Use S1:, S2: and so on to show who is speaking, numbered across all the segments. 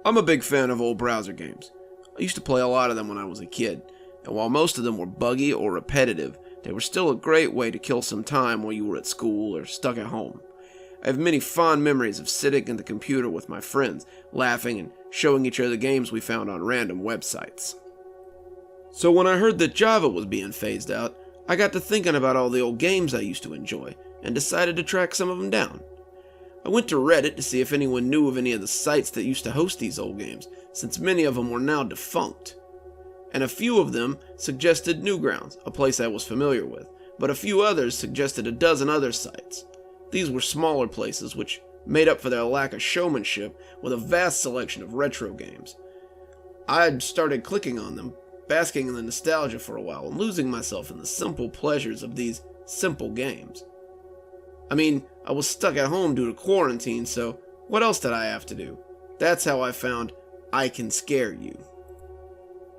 S1: I'm a big fan of old browser games. I used to play a lot of them when I was a kid, and while most of them were buggy or repetitive, they were still a great way to kill some time while you were at school or stuck at home. I have many fond memories of sitting at the computer with my friends, laughing and showing each other games we found on random websites. So when I heard that Java was being phased out, I got to thinking about all the old games I used to enjoy, and decided to track some of them down. I went to Reddit to see if anyone knew of any of the sites that used to host these old games, since many of them were now defunct. And a few of them suggested Newgrounds, a place I was familiar with, but a few others suggested a dozen other sites. These were smaller places which made up for their lack of showmanship with a vast selection of retro games. I started clicking on them, basking in the nostalgia for a while and losing myself in the simple pleasures of these simple games. I mean, I was stuck at home due to quarantine, so what else did I have to do? That's how I found I Can Scare You.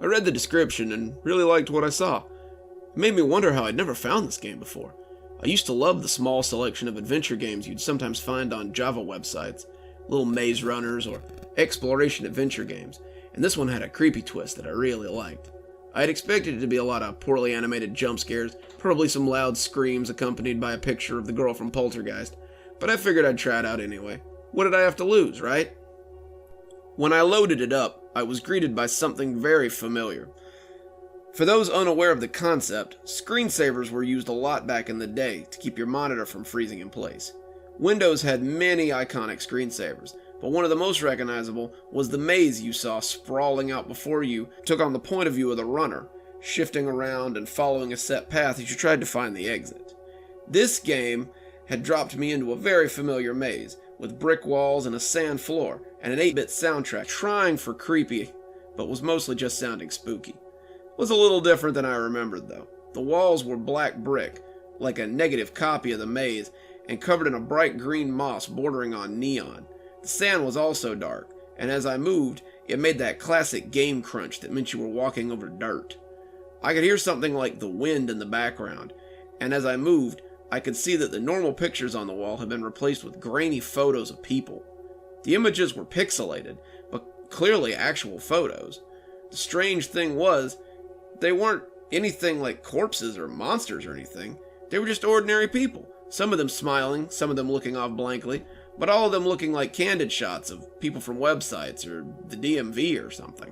S1: I read the description and really liked what I saw. It made me wonder how I'd never found this game before. I used to love the small selection of adventure games you'd sometimes find on Java websites, little maze runners or exploration adventure games, and this one had a creepy twist that I really liked. I had expected it to be a lot of poorly animated jump scares, probably some loud screams accompanied by a picture of the girl from Poltergeist, but I figured I'd try it out anyway. What did I have to lose, right? When I loaded it up, I was greeted by something very familiar. For those unaware of the concept, screensavers were used a lot back in the day to keep your monitor from freezing in place. Windows had many iconic screensavers, but one of the most recognizable was the maze you saw sprawling out before you took on the point of view of the runner, shifting around and following a set path as you tried to find the exit. This game had dropped me into a very familiar maze, with brick walls and a sand floor, and an 8-bit soundtrack trying for creepy, but was mostly just sounding spooky. It was a little different than I remembered though. The walls were black brick, like a negative copy of the maze, and covered in a bright green moss bordering on neon. The sand was also dark, and as I moved, it made that classic game crunch that meant you were walking over dirt. I could hear something like the wind in the background, and as I moved, I could see that the normal pictures on the wall had been replaced with grainy photos of people. The images were pixelated, but clearly actual photos. The strange thing was, they weren't anything like corpses or monsters or anything. They were just ordinary people, some of them smiling, some of them looking off blankly, but all of them looking like candid shots of people from websites or the DMV or something.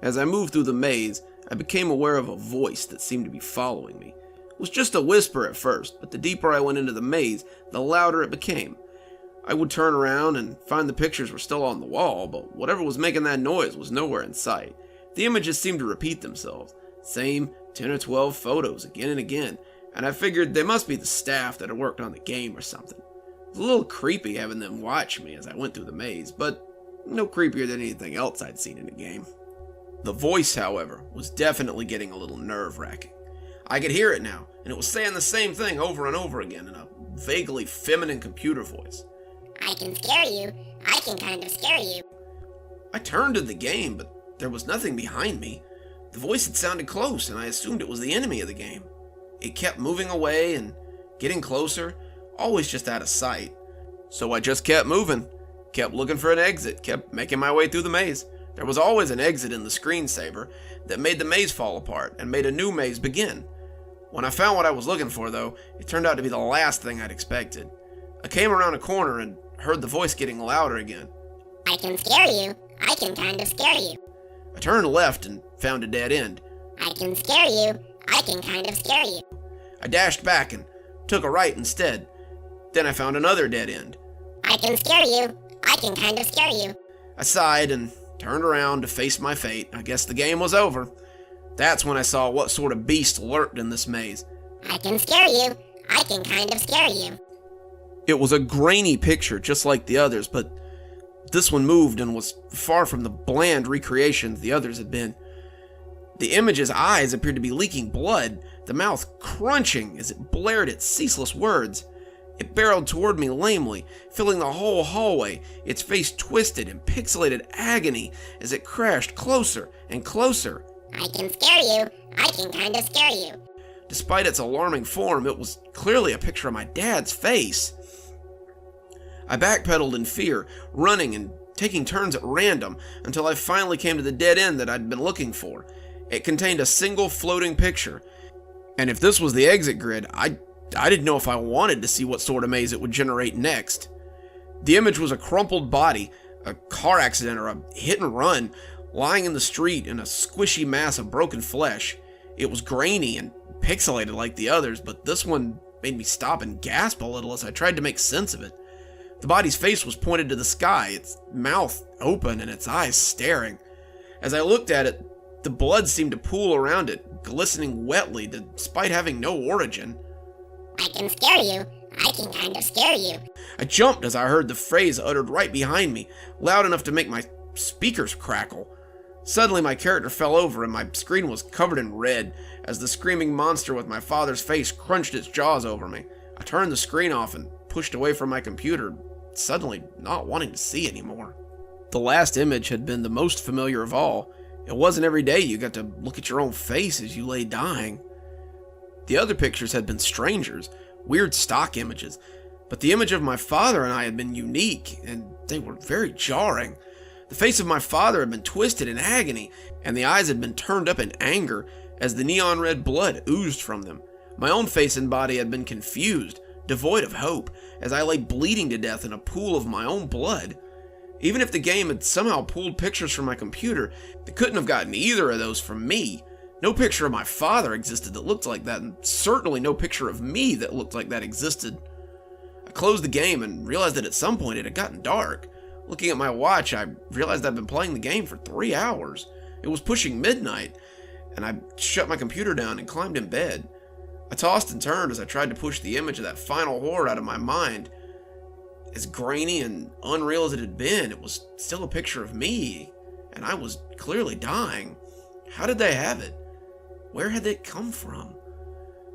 S1: As I moved through the maze, I became aware of a voice that seemed to be following me. It was just a whisper at first, but the deeper I went into the maze, the louder it became. I would turn around and find the pictures were still on the wall, but whatever was making that noise was nowhere in sight. The images seemed to repeat themselves, same 10 or 12 photos again and again, and I figured they must be the staff that had worked on the game or something. It was a little creepy having them watch me as I went through the maze, but no creepier than anything else I'd seen in the game. The voice, however, was definitely getting a little nerve-wracking. I could hear it now, and it was saying the same thing over and over again in a vaguely feminine computer voice.
S2: I can scare you. I can kind of scare you.
S1: I turned to the game, but there was nothing behind me. The voice had sounded close, and I assumed it was the enemy of the game. It kept moving away and getting closer, always just out of sight. So I just kept moving, kept looking for an exit, kept making my way through the maze. There was always an exit in the screensaver that made the maze fall apart and made a new maze begin. When I found what I was looking for, though, it turned out to be the last thing I'd expected. I came around a corner and heard the voice getting louder again.
S2: I can scare you. I can kind of scare you.
S1: I turned left and found a dead end.
S2: I can scare you. I can kind of scare you.
S1: I dashed back and took a right instead. Then I found another dead end.
S2: I can scare you. I can kind of scare you.
S1: I sighed and turned around to face my fate. I guess the game was over. That's when I saw what sort of beast lurked in this maze.
S2: I can scare you. I can kind of scare you.
S1: It was a grainy picture just like the others, but this one moved and was far from the bland recreations the others had been. The image's eyes appeared to be leaking blood, the mouth crunching as it blared its ceaseless words. It barreled toward me lamely, filling the whole hallway, its face twisted in pixelated agony as it crashed closer and closer.
S2: I can scare you. I can kind of scare you.
S1: Despite its alarming form, it was clearly a picture of my dad's face. I backpedaled in fear, running and taking turns at random until I finally came to the dead end that I'd been looking for. It contained a single floating picture, and if this was the exit grid, I didn't know if I wanted to see what sort of maze it would generate next. The image was a crumpled body, a car accident or a hit and run, lying in the street in a squishy mass of broken flesh. It was grainy and pixelated like the others, but this one made me stop and gasp a little as I tried to make sense of it. The body's face was pointed to the sky, its mouth open and its eyes staring. As I looked at it, the blood seemed to pool around it, glistening wetly despite having no origin.
S2: I can scare you. I can kind of scare you.
S1: I jumped as I heard the phrase uttered right behind me, loud enough to make my speakers crackle. Suddenly my character fell over and my screen was covered in red as the screaming monster with my father's face crunched its jaws over me. I turned the screen off and pushed away from my computer, suddenly not wanting to see anymore. The last image had been the most familiar of all. It wasn't every day you got to look at your own face as you lay dying. The other pictures had been strangers, weird stock images, but the image of my father and I had been unique, and they were very jarring. The face of my father had been twisted in agony, and the eyes had been turned up in anger as the neon red blood oozed from them. My own face and body had been confused, devoid of hope, as I lay bleeding to death in a pool of my own blood. Even if the game had somehow pulled pictures from my computer, they couldn't have gotten either of those from me. No picture of my father existed that looked like that, and certainly no picture of me that looked like that existed. I closed the game and realized that at some point it had gotten dark. Looking at my watch, I realized I'd been playing the game for 3 hours. It was pushing midnight, and I shut my computer down and climbed in bed. I tossed and turned as I tried to push the image of that final horror out of my mind. As grainy and unreal as it had been, it was still a picture of me, and I was clearly dying. How did they have it? Where had they come from?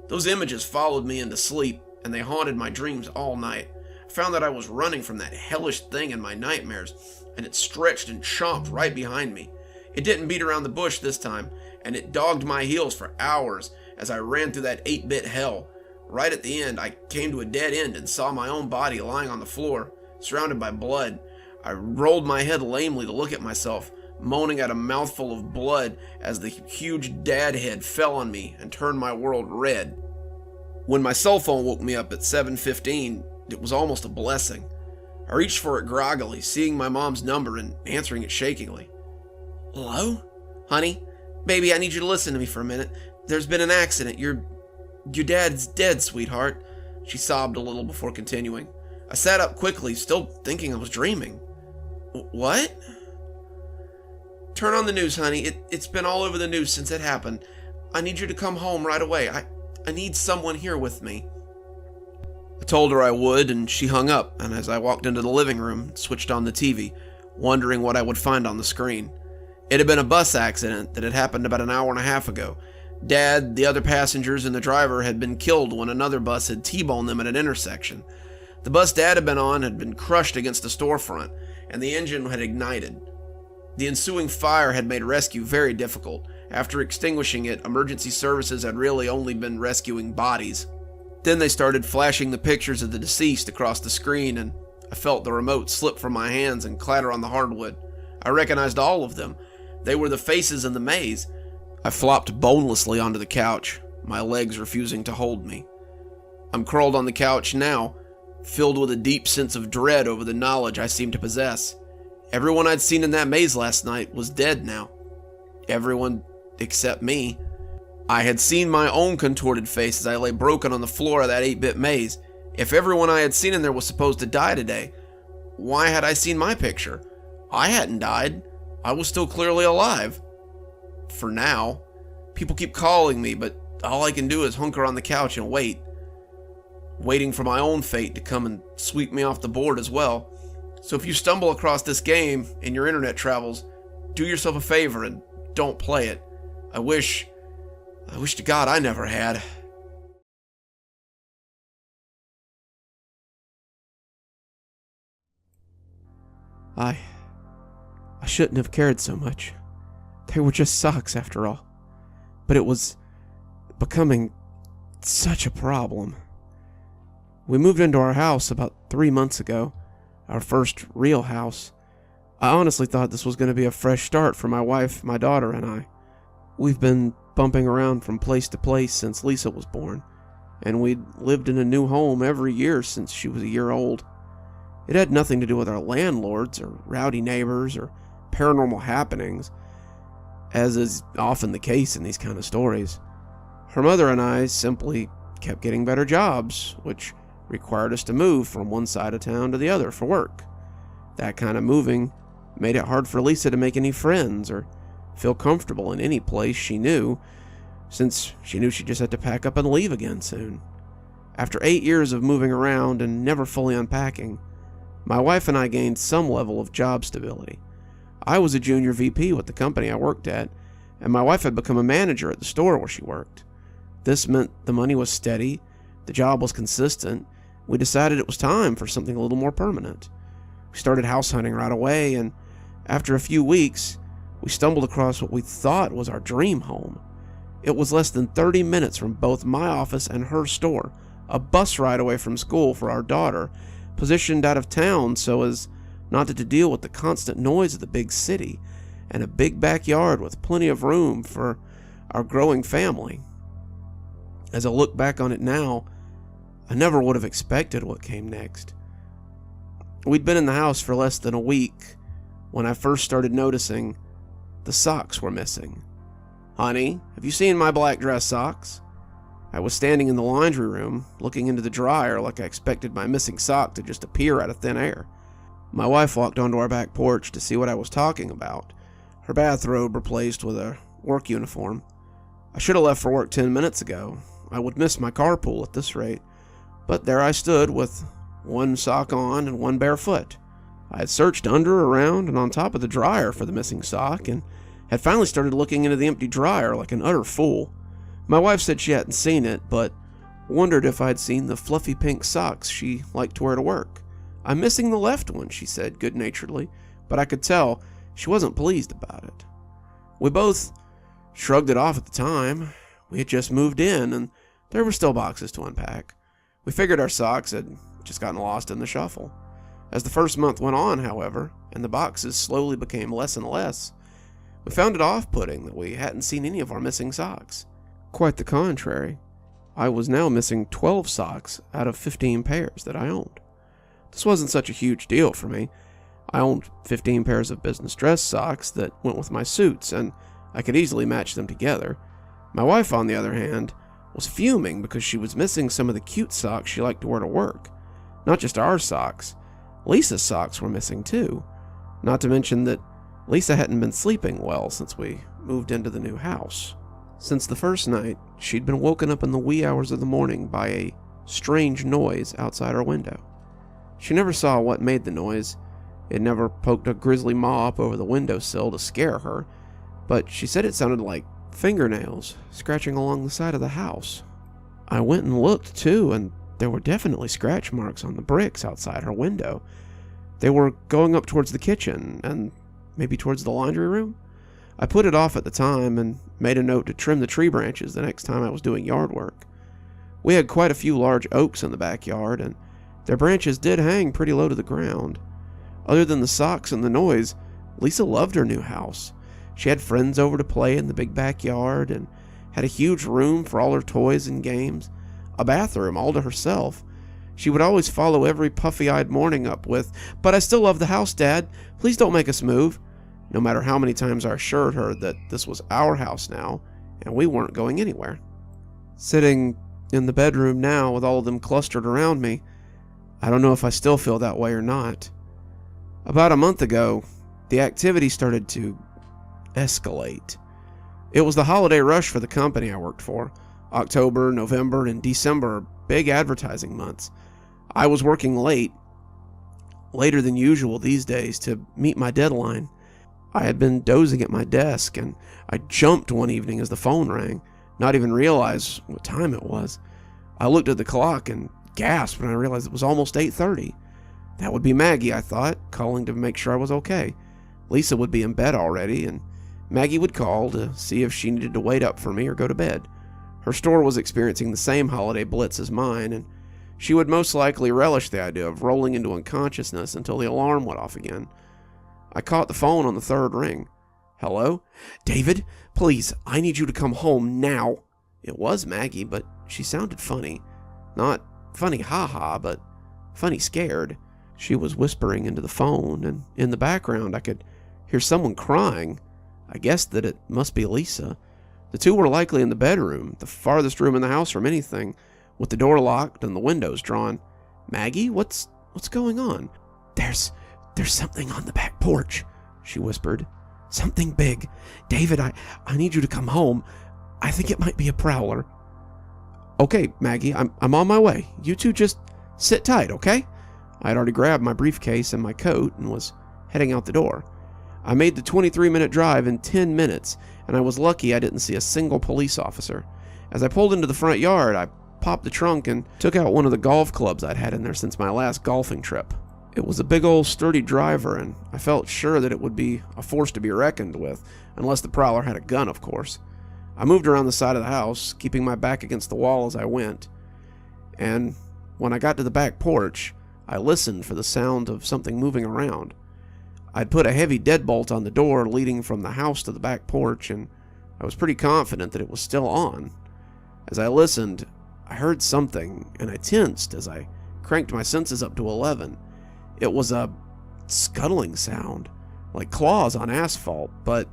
S1: Those images followed me into sleep, and they haunted my dreams all night. I found that I was running from that hellish thing in my nightmares, and it stretched and chomped right behind me. It didn't beat around the bush this time, and it dogged my heels for hours as I ran through that 8-bit hell. Right at the end, I came to a dead end and saw my own body lying on the floor, surrounded by blood. I rolled my head lamely to look at myself, moaning at a mouthful of blood as the huge dad head fell on me and turned my world red. When my cell phone woke me up at 7:15, it was almost a blessing. I reached for it groggily, seeing my mom's number and answering it shakingly. Hello? Honey? Baby, I need you to listen to me for a minute. There's been an accident. Your dad's dead, sweetheart. She sobbed a little before continuing. I sat up quickly, still thinking I was dreaming. What? Turn on the news, honey. It's been all over the news since it happened. I need you to come home right away. I need someone here with me. I told her I would, and she hung up, and as I walked into the living room, switched on the TV, wondering what I would find on the screen. It had been a bus accident that had happened about an hour and a half ago. Dad, the other passengers, and the driver had been killed when another bus had T-boned them at an intersection. The bus Dad had been on had been crushed against a storefront, and the engine had ignited. The ensuing fire had made rescue very difficult. After extinguishing it, emergency services had really only been rescuing bodies. Then they started flashing the pictures of the deceased across the screen, and I felt the remote slip from my hands and clatter on the hardwood. I recognized all of them. They were the faces in the maze. I flopped bonelessly onto the couch, my legs refusing to hold me. I'm curled on the couch now, filled with a deep sense of dread over the knowledge I seemed to possess. Everyone I'd seen in that maze last night was dead now. Everyone except me. I had seen my own contorted face as I lay broken on the floor of that 8-bit maze. If everyone I had seen in there was supposed to die today, why had I seen my picture? I hadn't died. I was still clearly alive. For now. People keep calling me, but all I can do is hunker on the couch and wait. Waiting for my own fate to come and sweep me off the board as well. So if you stumble across this game in your internet travels, do yourself a favor and don't play it. I wish to God I never had. I shouldn't have cared so much. They were just socks after all. But it was becoming such a problem. We moved into our house about 3 months ago, our first real house. I honestly thought this was going to be a fresh start for my wife, my daughter, and I. We've been bumping around from place to place since Lisa was born, and we'd lived in a new home every year since she was a year old. It had nothing to do with our landlords or rowdy neighbors or paranormal happenings, as is often the case in these kind of stories. Her mother and I simply kept getting better jobs, which required us to move from one side of town to the other for work. That kind of moving made it hard for Lisa to make any friends or feel comfortable in any place she knew, since she knew she just had to pack up and leave again soon. After 8 years of moving around and never fully unpacking, my wife and I gained some level of job stability. I was a junior VP with the company I worked at, and my wife had become a manager at the store where she worked. This meant the money was steady, the job was consistent. We decided it was time for something a little more permanent. We started house hunting right away, and after a few weeks, we stumbled across what we thought was our dream home. It was less than 30 minutes from both my office and her store, a bus ride away from school for our daughter, positioned out of town so as not to deal with the constant noise of the big city, and a big backyard with plenty of room for our growing family. As I look back on it now, I never would have expected what came next. We'd been in the house for less than a week when I first started noticing the socks were missing. "Honey, have you seen my black dress socks?" I was standing in the laundry room, looking into the dryer like I expected my missing sock to just appear out of thin air. My wife walked onto our back porch to see what I was talking about, her bathrobe replaced with a work uniform. I should have left for work 10 minutes ago. I would miss my carpool at this rate. But there I stood with one sock on and one bare foot. I had searched under, around, and on top of the dryer for the missing sock, and had finally started looking into the empty dryer like an utter fool. My wife said she hadn't seen it, but wondered if I'd seen the fluffy pink socks she liked to wear to work. "I'm missing the left one," she said good-naturedly, but I could tell she wasn't pleased about it. We both shrugged it off at the time. We had just moved in, and there were still boxes to unpack. We figured our socks had just gotten lost in the shuffle. As the first month went on, however, and the boxes slowly became less and less, we found it off-putting that we hadn't seen any of our missing socks. Quite the contrary. I was now missing 12 socks out of 15 pairs that I owned. This wasn't such a huge deal for me. I owned 15 pairs of business dress socks that went with my suits, and I could easily match them together. My wife, on the other hand, was fuming because she was missing some of the cute socks she liked to wear to work. Not just our socks. Lisa's socks were missing too. Not to mention that Lisa hadn't been sleeping well since we moved into the new house. Since the first night, she'd been woken up in the wee hours of the morning by a strange noise outside her window. She never saw what made the noise. It never poked a grisly maw up over the windowsill to scare her, but she said it sounded like fingernails scratching along the side of the house. I went and looked too, and there were definitely scratch marks on the bricks outside her window. They were going up towards the kitchen and maybe towards the laundry room. I put it off at the time and made a note to trim the tree branches the next time I was doing yard work. We had quite a few large oaks in the backyard, and their branches did hang pretty low to the ground. Other than the socks and the noise, Lisa loved her new house. She had friends over to play in the big backyard and had a huge room for all her toys and games, a bathroom all to herself. She would always follow every puffy-eyed morning up with, "But I still love the house, Dad. Please don't make us move," no matter how many times I assured her that this was our house now and we weren't going anywhere. Sitting in the bedroom now with all of them clustered around me, I don't know if I still feel that way or not. About a month ago, the activity started to escalate. It was the holiday rush for the company I worked for. October, November, and December are big advertising months. I was working later than usual these days to meet my deadline. I had been dozing at my desk, and I jumped one evening as the phone rang, not even realize what time it was. I looked at the clock and gasped when I realized it was almost 8:30. That would be Maggie, I thought, calling to make sure I was okay. Lisa would be in bed already, and Maggie would call to see if she needed to wait up for me or go to bed. Her store was experiencing the same holiday blitz as mine, and she would most likely relish the idea of rolling into unconsciousness until the alarm went off again. I caught the phone on the third ring. Hello? David, please, I need you to come home now. It was Maggie, but she sounded funny. Not funny ha-ha, but funny scared. She was whispering into the phone, and in the background I could hear someone crying. I guessed that it must be Lisa. The two were likely in the bedroom, the farthest room in the house from anything, with the door locked and the windows drawn. Maggie, what's going on? There's something on the back porch, she whispered. Something big. David, I need you to come home. I think it might be a prowler. Okay, Maggie, I'm on my way. You two just sit tight, okay? I had already grabbed my briefcase and my coat and was heading out the door. I made the 23-minute drive in 10 minutes, and I was lucky I didn't see a single police officer. As I pulled into the front yard, I popped the trunk and took out one of the golf clubs I'd had in there since my last golfing trip. It was a big old sturdy driver, and I felt sure that it would be a force to be reckoned with, unless the prowler had a gun, of course. I moved around the side of the house, keeping my back against the wall as I went, and when I got to the back porch, I listened for the sound of something moving around. I'd put a heavy deadbolt on the door leading from the house to the back porch, and I was pretty confident that it was still on. As I listened, I heard something, and I tensed as I cranked my senses up to 11. It was a scuttling sound, like claws on asphalt, but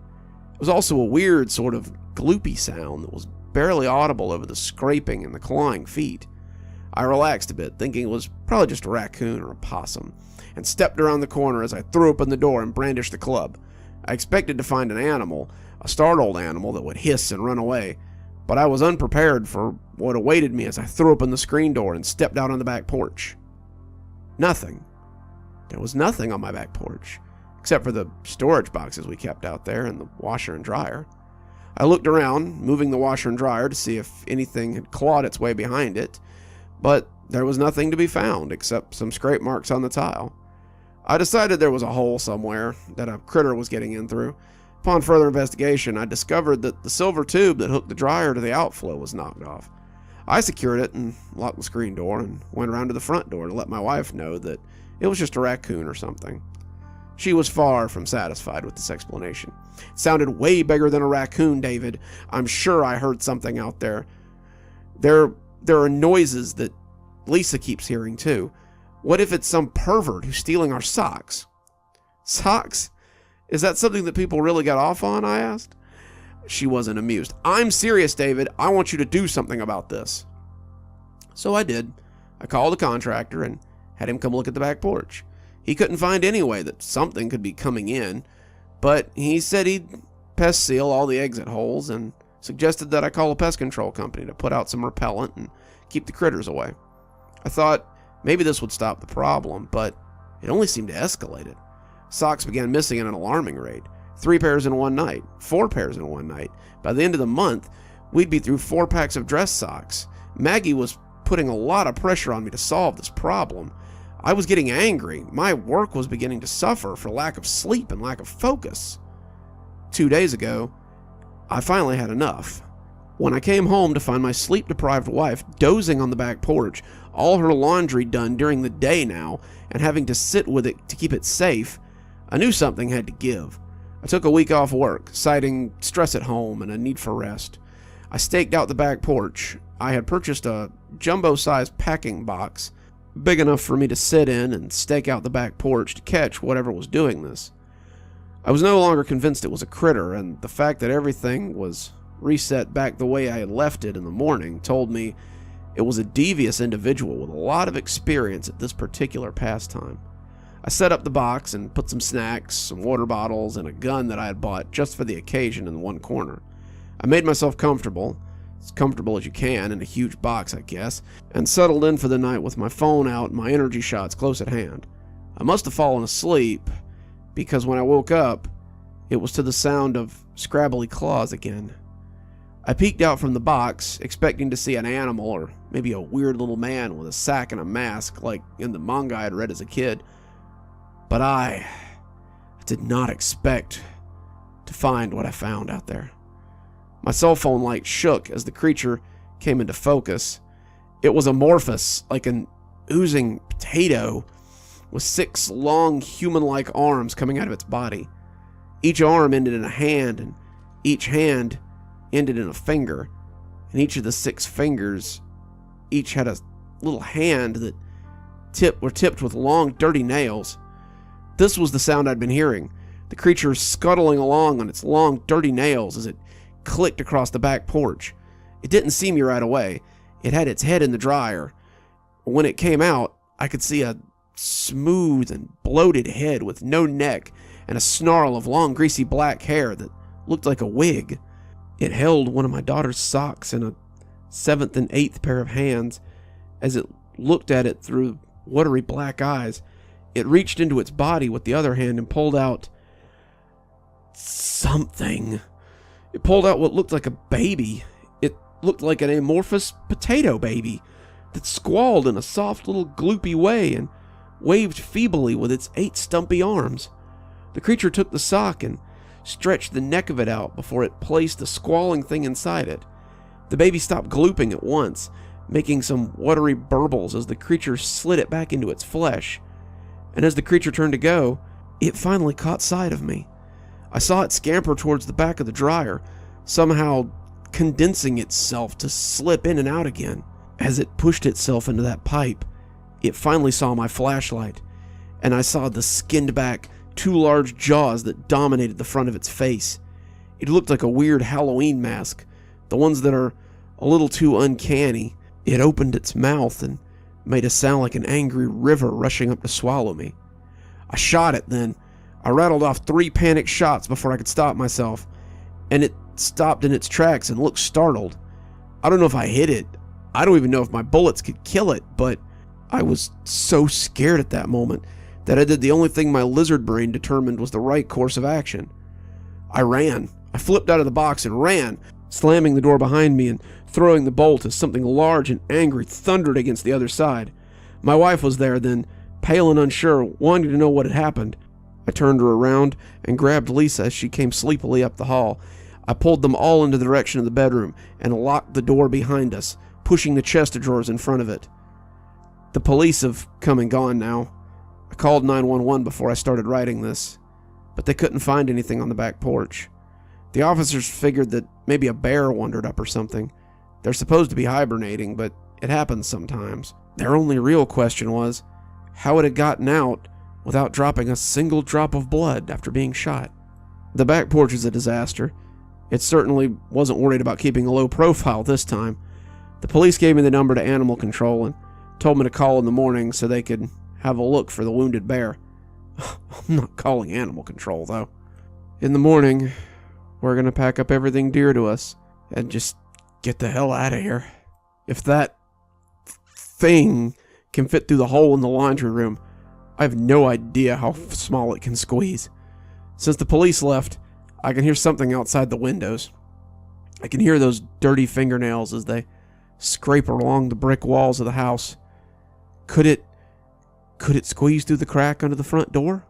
S1: it was also a weird sort of gloopy sound that was barely audible over the scraping and the clawing feet. I relaxed a bit, thinking it was probably just a raccoon or a possum, and stepped around the corner as I threw open the door and brandished the club. I expected to find an animal, a startled animal that would hiss and run away, but I was unprepared for what awaited me as I threw open the screen door and stepped out on the back porch. Nothing. There was nothing on my back porch, except for the storage boxes we kept out there and the washer and dryer. I looked around, moving the washer and dryer to see if anything had clawed its way behind it, but there was nothing to be found except some scrape marks on the tile. I decided there was a hole somewhere that a critter was getting in through. Upon further investigation, I discovered that the silver tube that hooked the dryer to the outflow was knocked off. I secured it and locked the screen door and went around to the front door to let my wife know that it was just a raccoon or something. She was far from satisfied with this explanation. It sounded way bigger than a raccoon, David. I'm sure I heard something out there. There are noises that Lisa keeps hearing too. What if it's some pervert who's stealing our socks? Socks? Is that something that people really got off on? I asked. She wasn't amused. I'm serious, David. I want you to do something about this. So I did. I called the contractor and had him come look at the back porch. He couldn't find any way that something could be coming in, but he said he'd pest seal all the exit holes and suggested that I call a pest control company to put out some repellent and keep the critters away. I thought maybe this would stop the problem, but it only seemed to escalate it. Socks began missing at an alarming rate. 3 pairs in one night, 4 pairs in one night. By the end of the month, we'd be through 4 packs of dress socks. Maggie was putting a lot of pressure on me to solve this problem. I was getting angry. My work was beginning to suffer for lack of sleep and lack of focus. 2 days ago, I finally had enough. When I came home to find my sleep-deprived wife dozing on the back porch, all her laundry done during the day now, and having to sit with it to keep it safe, I knew something had to give. I took a week off work, citing stress at home and a need for rest. I staked out the back porch. I had purchased a jumbo-sized packing box, big enough for me to sit in and stake out the back porch to catch whatever was doing this. I was no longer convinced it was a critter, and the fact that everything was reset back the way I had left it in the morning told me it was a devious individual with a lot of experience at this particular pastime. I set up the box and put some snacks, some water bottles, and a gun that I had bought just for the occasion in one corner. I made myself comfortable, as comfortable as you can in a huge box, I guess, and settled in for the night with my phone out and my energy shots close at hand. I must have fallen asleep, because when I woke up, it was to the sound of scrabbly claws again. I peeked out from the box, expecting to see an animal or maybe a weird little man with a sack and a mask like in the manga I had read as a kid. But I did not expect to find what I found out there. My cell phone light shook as the creature came into focus. It was amorphous, like an oozing potato, with 6 long human-like arms coming out of its body. Each arm ended in a hand, and each hand ended in a finger, and each of the 6 fingers each had a little hand that were tipped with long, dirty nails. This was the sound I'd been hearing, the creature scuttling along on its long, dirty nails as it clicked across the back porch. It didn't see me right away. It had its head in the dryer. When it came out, I could see a smooth and bloated head with no neck and a snarl of long, greasy black hair that looked like a wig. It held one of my daughter's socks in a 7th and 8th pair of hands. As it looked at it through watery black eyes, it reached into its body with the other hand and pulled out something. It pulled out what looked like a baby. It looked like an amorphous potato baby that squalled in a soft little gloopy way and waved feebly with its 8 stumpy arms. The creature took the sock and stretched the neck of it out before it placed the squalling thing inside it. The baby stopped glooping at once, making some watery burbles as the creature slid it back into its flesh. And as the creature turned to go, it finally caught sight of me. I saw it scamper towards the back of the dryer, somehow condensing itself to slip in and out again. As it pushed itself into that pipe, it finally saw my flashlight, and I saw the skinned back, 2 large jaws that dominated the front of its face. It looked like a weird Halloween mask, the ones that are a little too uncanny. It opened its mouth and made a sound like an angry river rushing up to swallow me. I shot it then. I rattled off 3 panicked shots before I could stop myself, and it stopped in its tracks and looked startled. I don't know if I hit it. I don't even know if my bullets could kill it, but I was so scared at that moment that I did the only thing my lizard brain determined was the right course of action. I ran. I flipped out of the box and ran, slamming the door behind me and throwing the bolt as something large and angry thundered against the other side. My wife was there then, pale and unsure, wanting to know what had happened. I turned her around and grabbed Lisa as she came sleepily up the hall. I pulled them all in the direction of the bedroom and locked the door behind us, pushing the chest of drawers in front of it. The police have come and gone now. I called 911 before I started writing this, but they couldn't find anything on the back porch. The officers figured that maybe a bear wandered up or something. They're supposed to be hibernating, but it happens sometimes. Their only real question was how it had gotten out without dropping a single drop of blood after being shot. The back porch is a disaster. It certainly wasn't worried about keeping a low profile this time. The police gave me the number to animal control and told me to call in the morning so they could have a look for the wounded bear. I'm not calling animal control, though. In the morning, we're going to pack up everything dear to us and just get the hell out of here. If that thing can fit through the hole in the laundry room, I have no idea how small it can squeeze. Since the police left, I can hear something outside the windows. I can hear those dirty fingernails as they scrape along the brick walls of the house. Could it squeeze through the crack under the front door?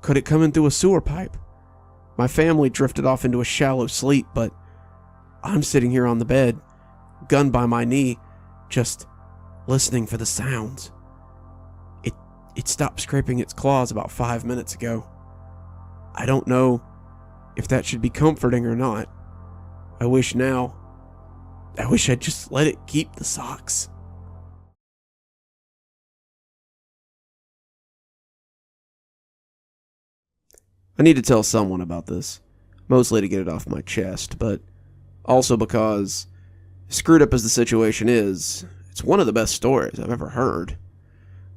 S1: Could it come in through a sewer pipe? My family drifted off into a shallow sleep, but I'm sitting here on the bed, gun by my knee, just listening for the sounds. It stopped scraping its claws about 5 minutes ago. I don't know if that should be comforting or not. I wish I'd just let it keep the socks. I need to tell someone about this, mostly to get it off my chest, but also because, screwed up as the situation is, it's one of the best stories I've ever heard.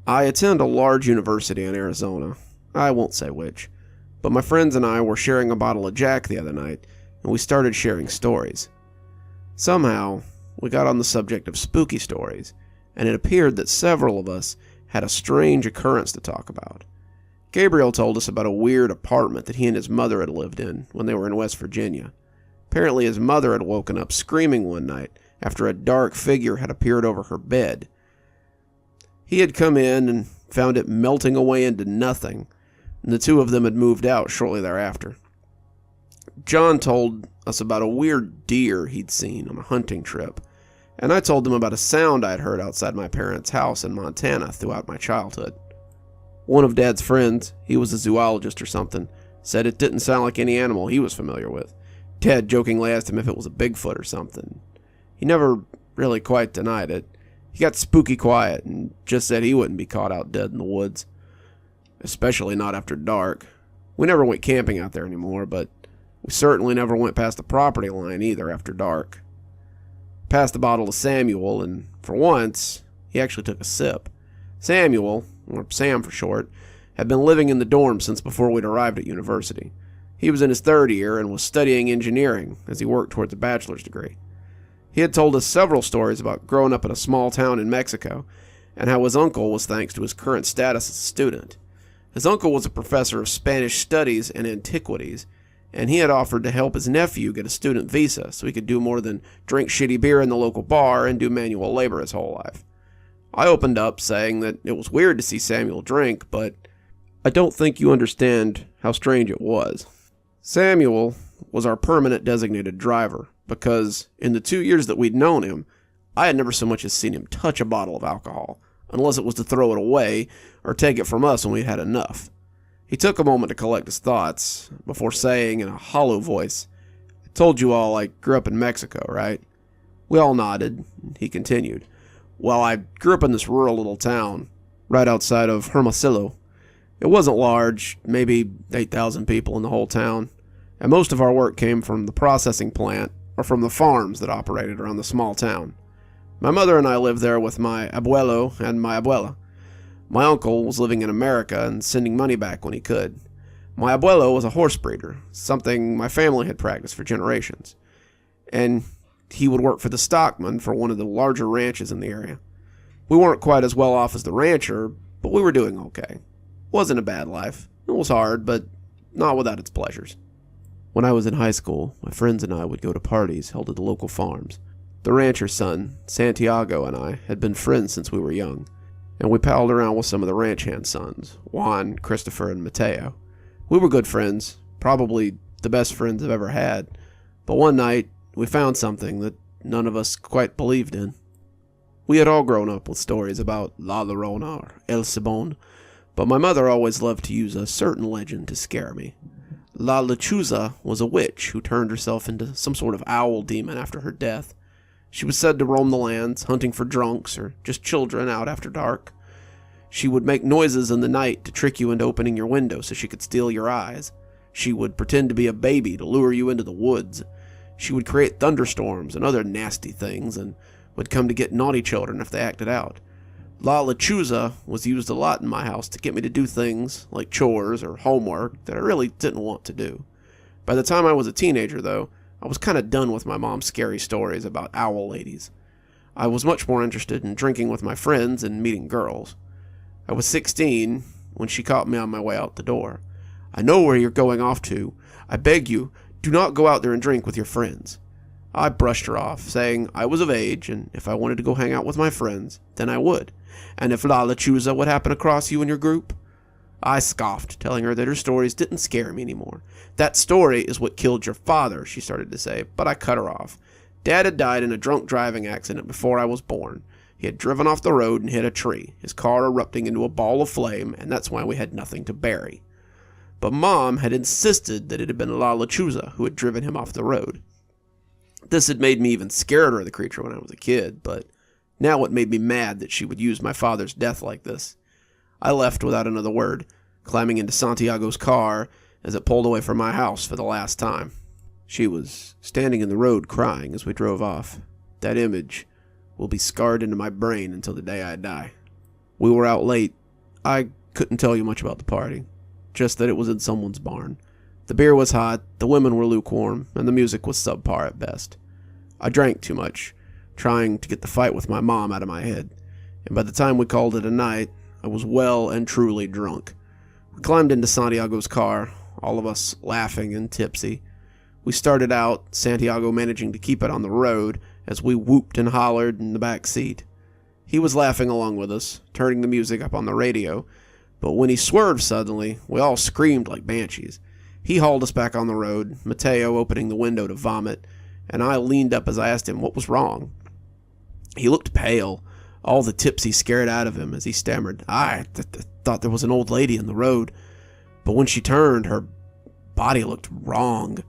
S1: I attend a large university in Arizona. I won't say which, but my friends and I were sharing a bottle of Jack the other night, and we started sharing stories. Somehow, we got on the subject of spooky stories, and it appeared that several of us had a strange occurrence to talk about. Gabriel told us about a weird apartment that he and his mother had lived in when they were in West Virginia. Apparently his mother had woken up screaming one night after a dark figure had appeared over her bed. He had come in and found it melting away into nothing, and the two of them had moved out shortly thereafter. John told us about a weird deer he'd seen on a hunting trip, and I told them about a sound I'd heard outside my parents' house in Montana throughout my childhood. One of Dad's friends, he was a zoologist or something, said it didn't sound like any animal he was familiar with. Dad jokingly asked him if it was a Bigfoot or something. He never really quite denied it. He got spooky quiet and just said he wouldn't be caught out dead in the woods. Especially not after dark. We never went camping out there anymore, but we certainly never went past the property line either after dark. Passed the bottle to Samuel, and for once, he actually took a sip. Samuel, or Sam for short, had been living in the dorm since before we'd arrived at university. He was in his third year and was studying engineering as he worked towards a bachelor's degree. He had told us several stories about growing up in a small town in Mexico and how his uncle was thanks to his current status as a student. His uncle was a professor of Spanish studies and antiquities, and he had offered to help his nephew get a student visa so he could do more than drink shitty beer in the local bar and do manual labor his whole life. I opened up saying that it was weird to see Samuel drink, but I don't think you understand how strange it was. Samuel was our permanent designated driver because in the 2 years that we'd known him, I had never so much as seen him touch a bottle of alcohol, unless it was to throw it away or take it from us when we'd had enough. He took a moment to collect his thoughts before saying in a hollow voice, "I told you all I grew up in Mexico, right?" We all nodded. He continued, "Well, I grew up in this rural little town right outside of Hermosillo. It wasn't large, maybe 8,000 people in the whole town, and most of our work came from the processing plant or from the farms that operated around the small town. My mother and I lived there with my abuelo and my abuela. My uncle was living in America and sending money back when he could. My abuelo was a horse breeder, something my family had practiced for generations, and he would work for the stockman for one of the larger ranches in the area. We weren't quite as well off as the rancher, but we were doing okay. Wasn't a bad life. It was hard, but not without its pleasures. When I was in high school, my friends and I would go to parties held at the local farms. The rancher's son, Santiago, and I had been friends since we were young, and we palled around with some of the ranch hand sons, Juan, Christopher, and Mateo. We were good friends, probably the best friends I've ever had, but one night we found something that none of us quite believed in. We had all grown up with stories about La Llorona or El Cibon, but my mother always loved to use a certain legend to scare me. La Lechuza was a witch who turned herself into some sort of owl demon after her death. She was said to roam the lands, hunting for drunks or just children out after dark. She would make noises in the night to trick you into opening your window so she could steal your eyes. She would pretend to be a baby to lure you into the woods. She would create thunderstorms and other nasty things and would come to get naughty children if they acted out. La Lechuza was used a lot in my house to get me to do things like chores or homework that I really didn't want to do. By the time I was a teenager, though, I was kind of done with my mom's scary stories about owl ladies. I was much more interested in drinking with my friends and meeting girls. I was 16 when she caught me on my way out the door. "I know where you're going off to. I beg you, do not go out there and drink with your friends." I brushed her off, saying I was of age, and if I wanted to go hang out with my friends, then I would. And if La Lechuza would happen across you in your group? I scoffed, telling her that her stories didn't scare me anymore. "That story is what killed your father," she started to say, but I cut her off. Dad had died in a drunk driving accident before I was born. He had driven off the road and hit a tree, his car erupting into a ball of flame, and that's why we had nothing to bury. But Mom had insisted that it had been La Lechuza who had driven him off the road. This had made me even scarier of the creature when I was a kid, but now it made me mad that she would use my father's death like this. I left without another word, climbing into Santiago's car as it pulled away from my house for the last time. She was standing in the road crying as we drove off. That image will be scarred into my brain until the day I die. We were out late. I couldn't tell you much about the party, just that it was in someone's barn. The beer was hot, the women were lukewarm, and the music was subpar at best. I drank too much, trying to get the fight with my mom out of my head, and by the time we called it a night, I was well and truly drunk. We climbed into Santiago's car, all of us laughing and tipsy. We started out, Santiago managing to keep it on the road as we whooped and hollered in the back seat. He was laughing along with us, turning the music up on the radio, but when he swerved suddenly, we all screamed like banshees. He hauled us back on the road, Mateo opening the window to vomit, and I leaned up as I asked him what was wrong. He looked pale, all the tipsy scared out of him as he stammered, I thought there was an old lady in the road, but when she turned, her body looked wrong.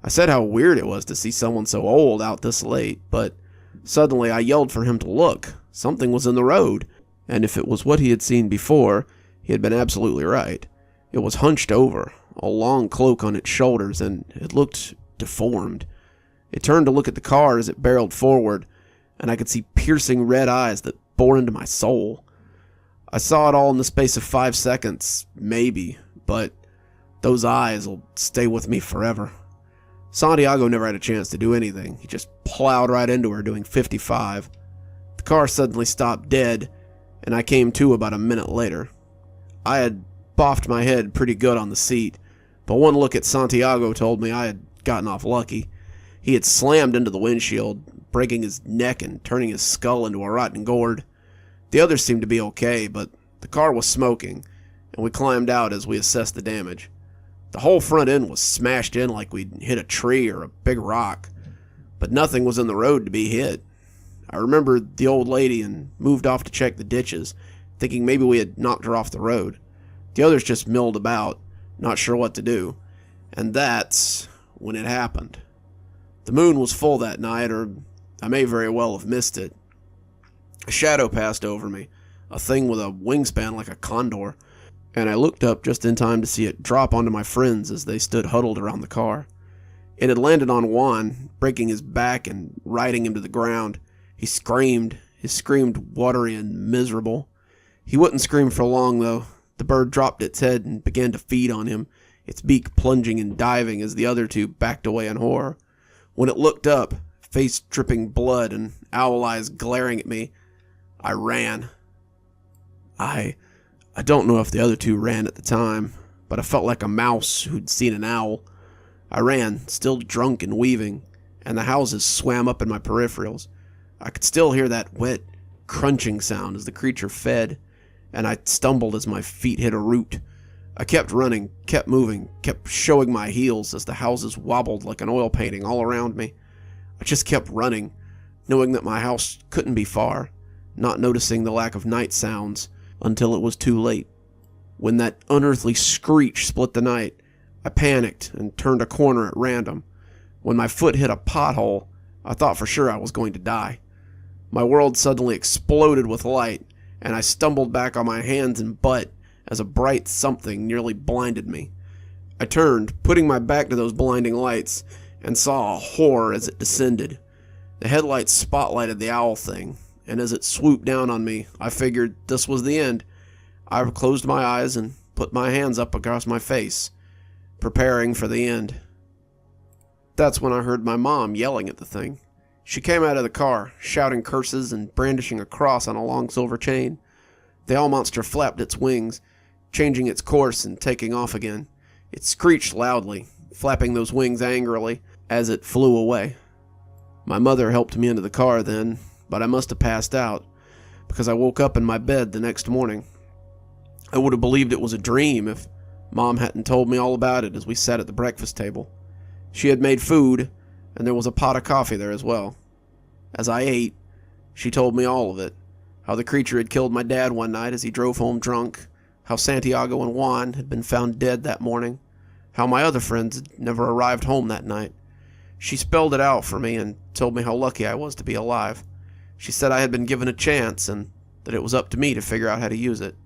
S1: I said how weird it was to see someone so old out this late, but suddenly I yelled for him to look. Something was in the road, and if it was what he had seen before, he had been absolutely right. It was hunched over, a long cloak on its shoulders, and it looked deformed. It turned to look at the car as it barreled forward, and I could see piercing red eyes that bore into my soul. I saw it all in the space of 5 seconds, maybe, but those eyes will stay with me forever. Santiago never had a chance to do anything. He just plowed right into her, doing 55. The car suddenly stopped dead, and I came to about a minute later. I had boffed my head pretty good on the seat, but one look at Santiago told me I had gotten off lucky. He had slammed into the windshield, breaking his neck and turning his skull into a rotten gourd. The others seemed to be okay, but the car was smoking, and we climbed out as we assessed the damage. The whole front end was smashed in like we'd hit a tree or a big rock, but nothing was in the road to be hit. I remembered the old lady and moved off to check the ditches, thinking maybe we had knocked her off the road. The others just milled about, not sure what to do, and that's when it happened. The moon was full that night, or I may very well have missed it. A shadow passed over me, a thing with a wingspan like a condor, and I looked up just in time to see it drop onto my friends as they stood huddled around the car. It had landed on Juan, breaking his back and riding him to the ground. He screamed, watery and miserable. He wouldn't scream for long, though. The bird dropped its head and began to feed on him, its beak plunging and diving as the other two backed away in horror. When it looked up, face dripping blood and owl eyes glaring at me, I ran. I don't know if the other two ran at the time, but I felt like a mouse who'd seen an owl. I ran, still drunk and weaving, and the houses swam up in my peripherals. I could still hear that wet, crunching sound as the creature fed, and I stumbled as my feet hit a root. I kept running, kept moving, kept showing my heels as the houses wobbled like an oil painting all around me. I just kept running, knowing that my house couldn't be far, not noticing the lack of night sounds until it was too late. When that unearthly screech split the night, I panicked and turned a corner at random. When my foot hit a pothole, I thought for sure I was going to die. My world suddenly exploded with light, and I stumbled back on my hands and butt as a bright something nearly blinded me. I turned, putting my back to those blinding lights, and saw a horror as it descended. The headlights spotlighted the owl thing, and as it swooped down on me, I figured this was the end. I closed my eyes and put my hands up across my face, preparing for the end. That's when I heard my mom yelling at the thing. She came out of the car, shouting curses and brandishing a cross on a long silver chain. The owl monster flapped its wings, changing its course and taking off again. It screeched loudly, flapping those wings angrily as it flew away. My mother helped me into the car then, but I must have passed out, because I woke up in my bed the next morning. I would have believed it was a dream if Mom hadn't told me all about it as we sat at the breakfast table. She had made food, and there was a pot of coffee there as well. As I ate, she told me all of it. How the creature had killed my dad one night as he drove home drunk, how Santiago and Juan had been found dead that morning, how my other friends had never arrived home that night. She spelled it out for me and told me how lucky I was to be alive. She said I had been given a chance and that it was up to me to figure out how to use it.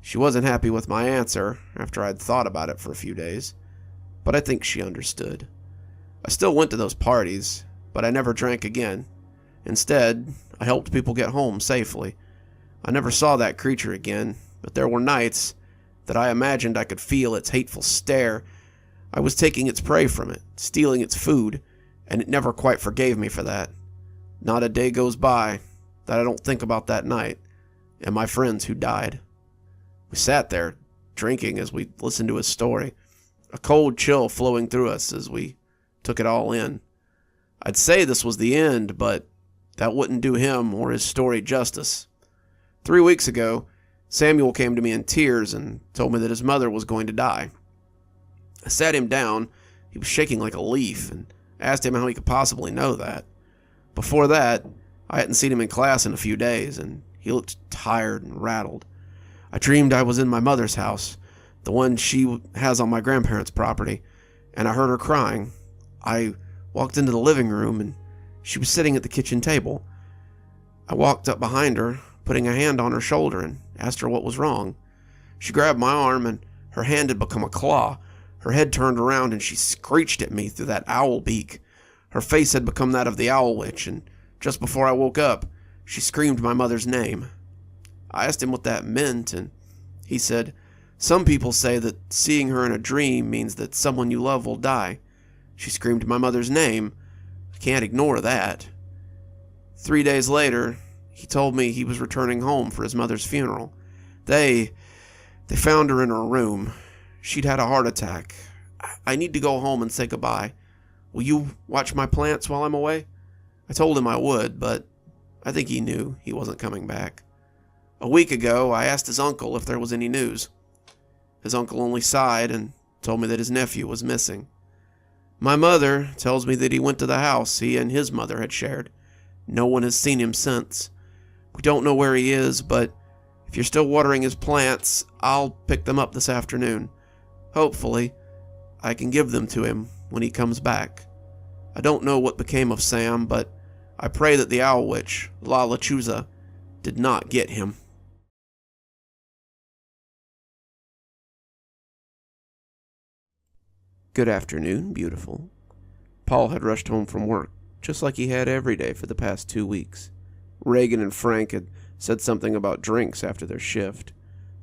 S1: She wasn't happy with my answer after I'd thought about it for a few days, but I think she understood. I still went to those parties, but I never drank again. Instead, I helped people get home safely. I never saw that creature again, but there were nights that I imagined I could feel its hateful stare. I was taking its prey from it, stealing its food, and it never quite forgave me for that. Not a day goes by that I don't think about that night and my friends who died. We sat there, drinking as we listened to his story, a cold chill flowing through us as we took it all in. I'd say this was the end, but that wouldn't do him or his story justice. 3 weeks ago, Samuel came to me in tears and told me that his mother was going to die. I sat him down. He was shaking like a leaf and asked him how he could possibly know that. Before that, I hadn't seen him in class in a few days, and he looked tired and rattled. I dreamed I was in my mother's house, the one she has on my grandparents' property, and I heard her crying. I walked into the living room, and she was sitting at the kitchen table. I walked up behind her, putting a hand on her shoulder, and asked her what was wrong. She grabbed my arm, and her hand had become a claw. Her head turned around, and she screeched at me through that owl beak. Her face had become that of the Owl Witch, and just before I woke up, she screamed my mother's name. I asked him what that meant, and he said, "Some people say that seeing her in a dream means that someone you love will die. She screamed my mother's name. I can't ignore that." 3 days later, he told me he was returning home for his mother's funeral. They found her in her room. She'd had a heart attack. I need to go home and say goodbye. Will you watch my plants while I'm away? I told him I would, but I think he knew he wasn't coming back. A week ago, I asked his uncle if there was any news. His uncle only sighed and told me that his nephew was missing. My mother tells me that he went to the house he and his mother had shared. No one has seen him since. We don't know where he is, but if you're still watering his plants, I'll pick them up this afternoon. Hopefully, I can give them to him when he comes back. I don't know what became of Sam, but I pray that the Owl Witch, Lechuza, did not get him. Good afternoon, beautiful. Paul had rushed home from work, just like he had every day for the past 2 weeks. Reagan and Frank had said something about drinks after their shift,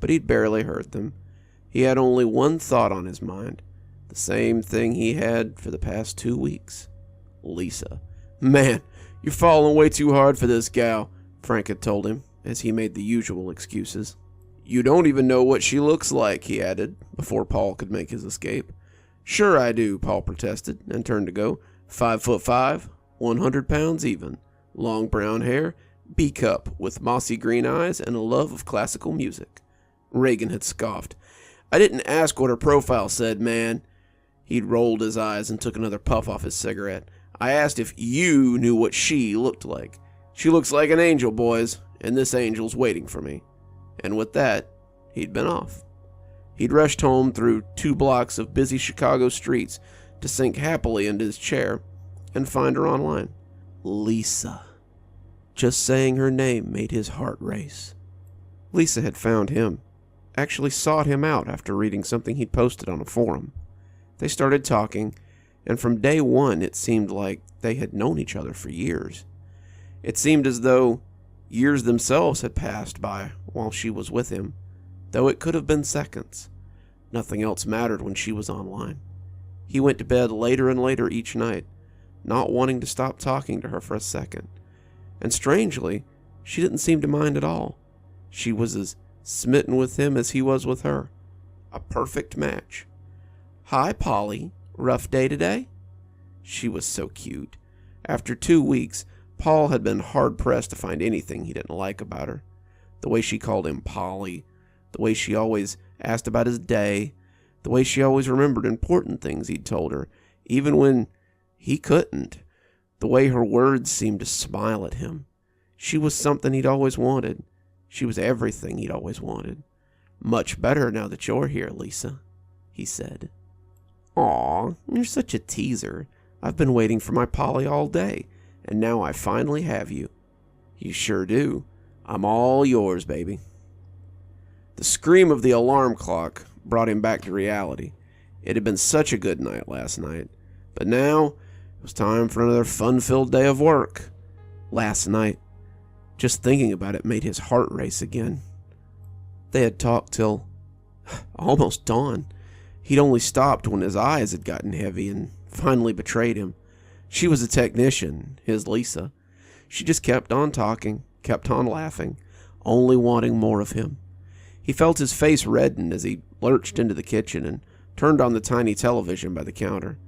S1: but he'd barely heard them. He had only one thought on his mind, the same thing he had for the past 2 weeks. Lisa. "Man, you're falling way too hard for this gal," Frank had told him, as he made the usual excuses. "You don't even know what she looks like," he added, before Paul could make his escape. "Sure I do," Paul protested, and turned to go. 5'5", 100 pounds even, long brown hair, B-cup with mossy green eyes, and a love of classical music. Reagan had scoffed. "I didn't ask what her profile said, man." He'd rolled his eyes and took another puff off his cigarette. "I asked if you knew what she looked like. She looks like an angel, boys, and this angel's waiting for me." And with that, he'd been off. He'd rushed home through 2 blocks of busy Chicago streets to sink happily into his chair and find her online. Lisa. Just saying her name made his heart race. Lisa had found him, actually sought him out after reading something he'd posted on a forum. They started talking, and from day one it seemed like they had known each other for years. It seemed as though years themselves had passed by while she was with him, though it could have been seconds. Nothing else mattered when she was online. He went to bed later and later each night, not wanting to stop talking to her for a second. And strangely, she didn't seem to mind at all. She was as smitten with him as he was with her. A perfect match. "Hi, Polly. Rough day today?" She was so cute. After 2 weeks, Paul had been hard-pressed to find anything he didn't like about her. The way she called him Polly, the way she always asked about his day, the way she always remembered important things he'd told her, even when he couldn't, the way her words seemed to smile at him. She was something he'd always wanted. She was everything he'd always wanted. "Much better now that you're here, Lisa," he said. "Aw, you're such a teaser. I've been waiting for my Polly all day, and now I finally have you." "You sure do. I'm all yours, baby." The scream of the alarm clock brought him back to reality. It had been such a good night last night, but now it was time for another fun-filled day of work. Last night, just thinking about it made his heart race again. They had talked till almost dawn. He'd only stopped when his eyes had gotten heavy and finally betrayed him. She was a technician, his Lisa. She just kept on talking, kept on laughing, only wanting more of him. He felt his face redden as he lurched into the kitchen and turned on the tiny television by the counter.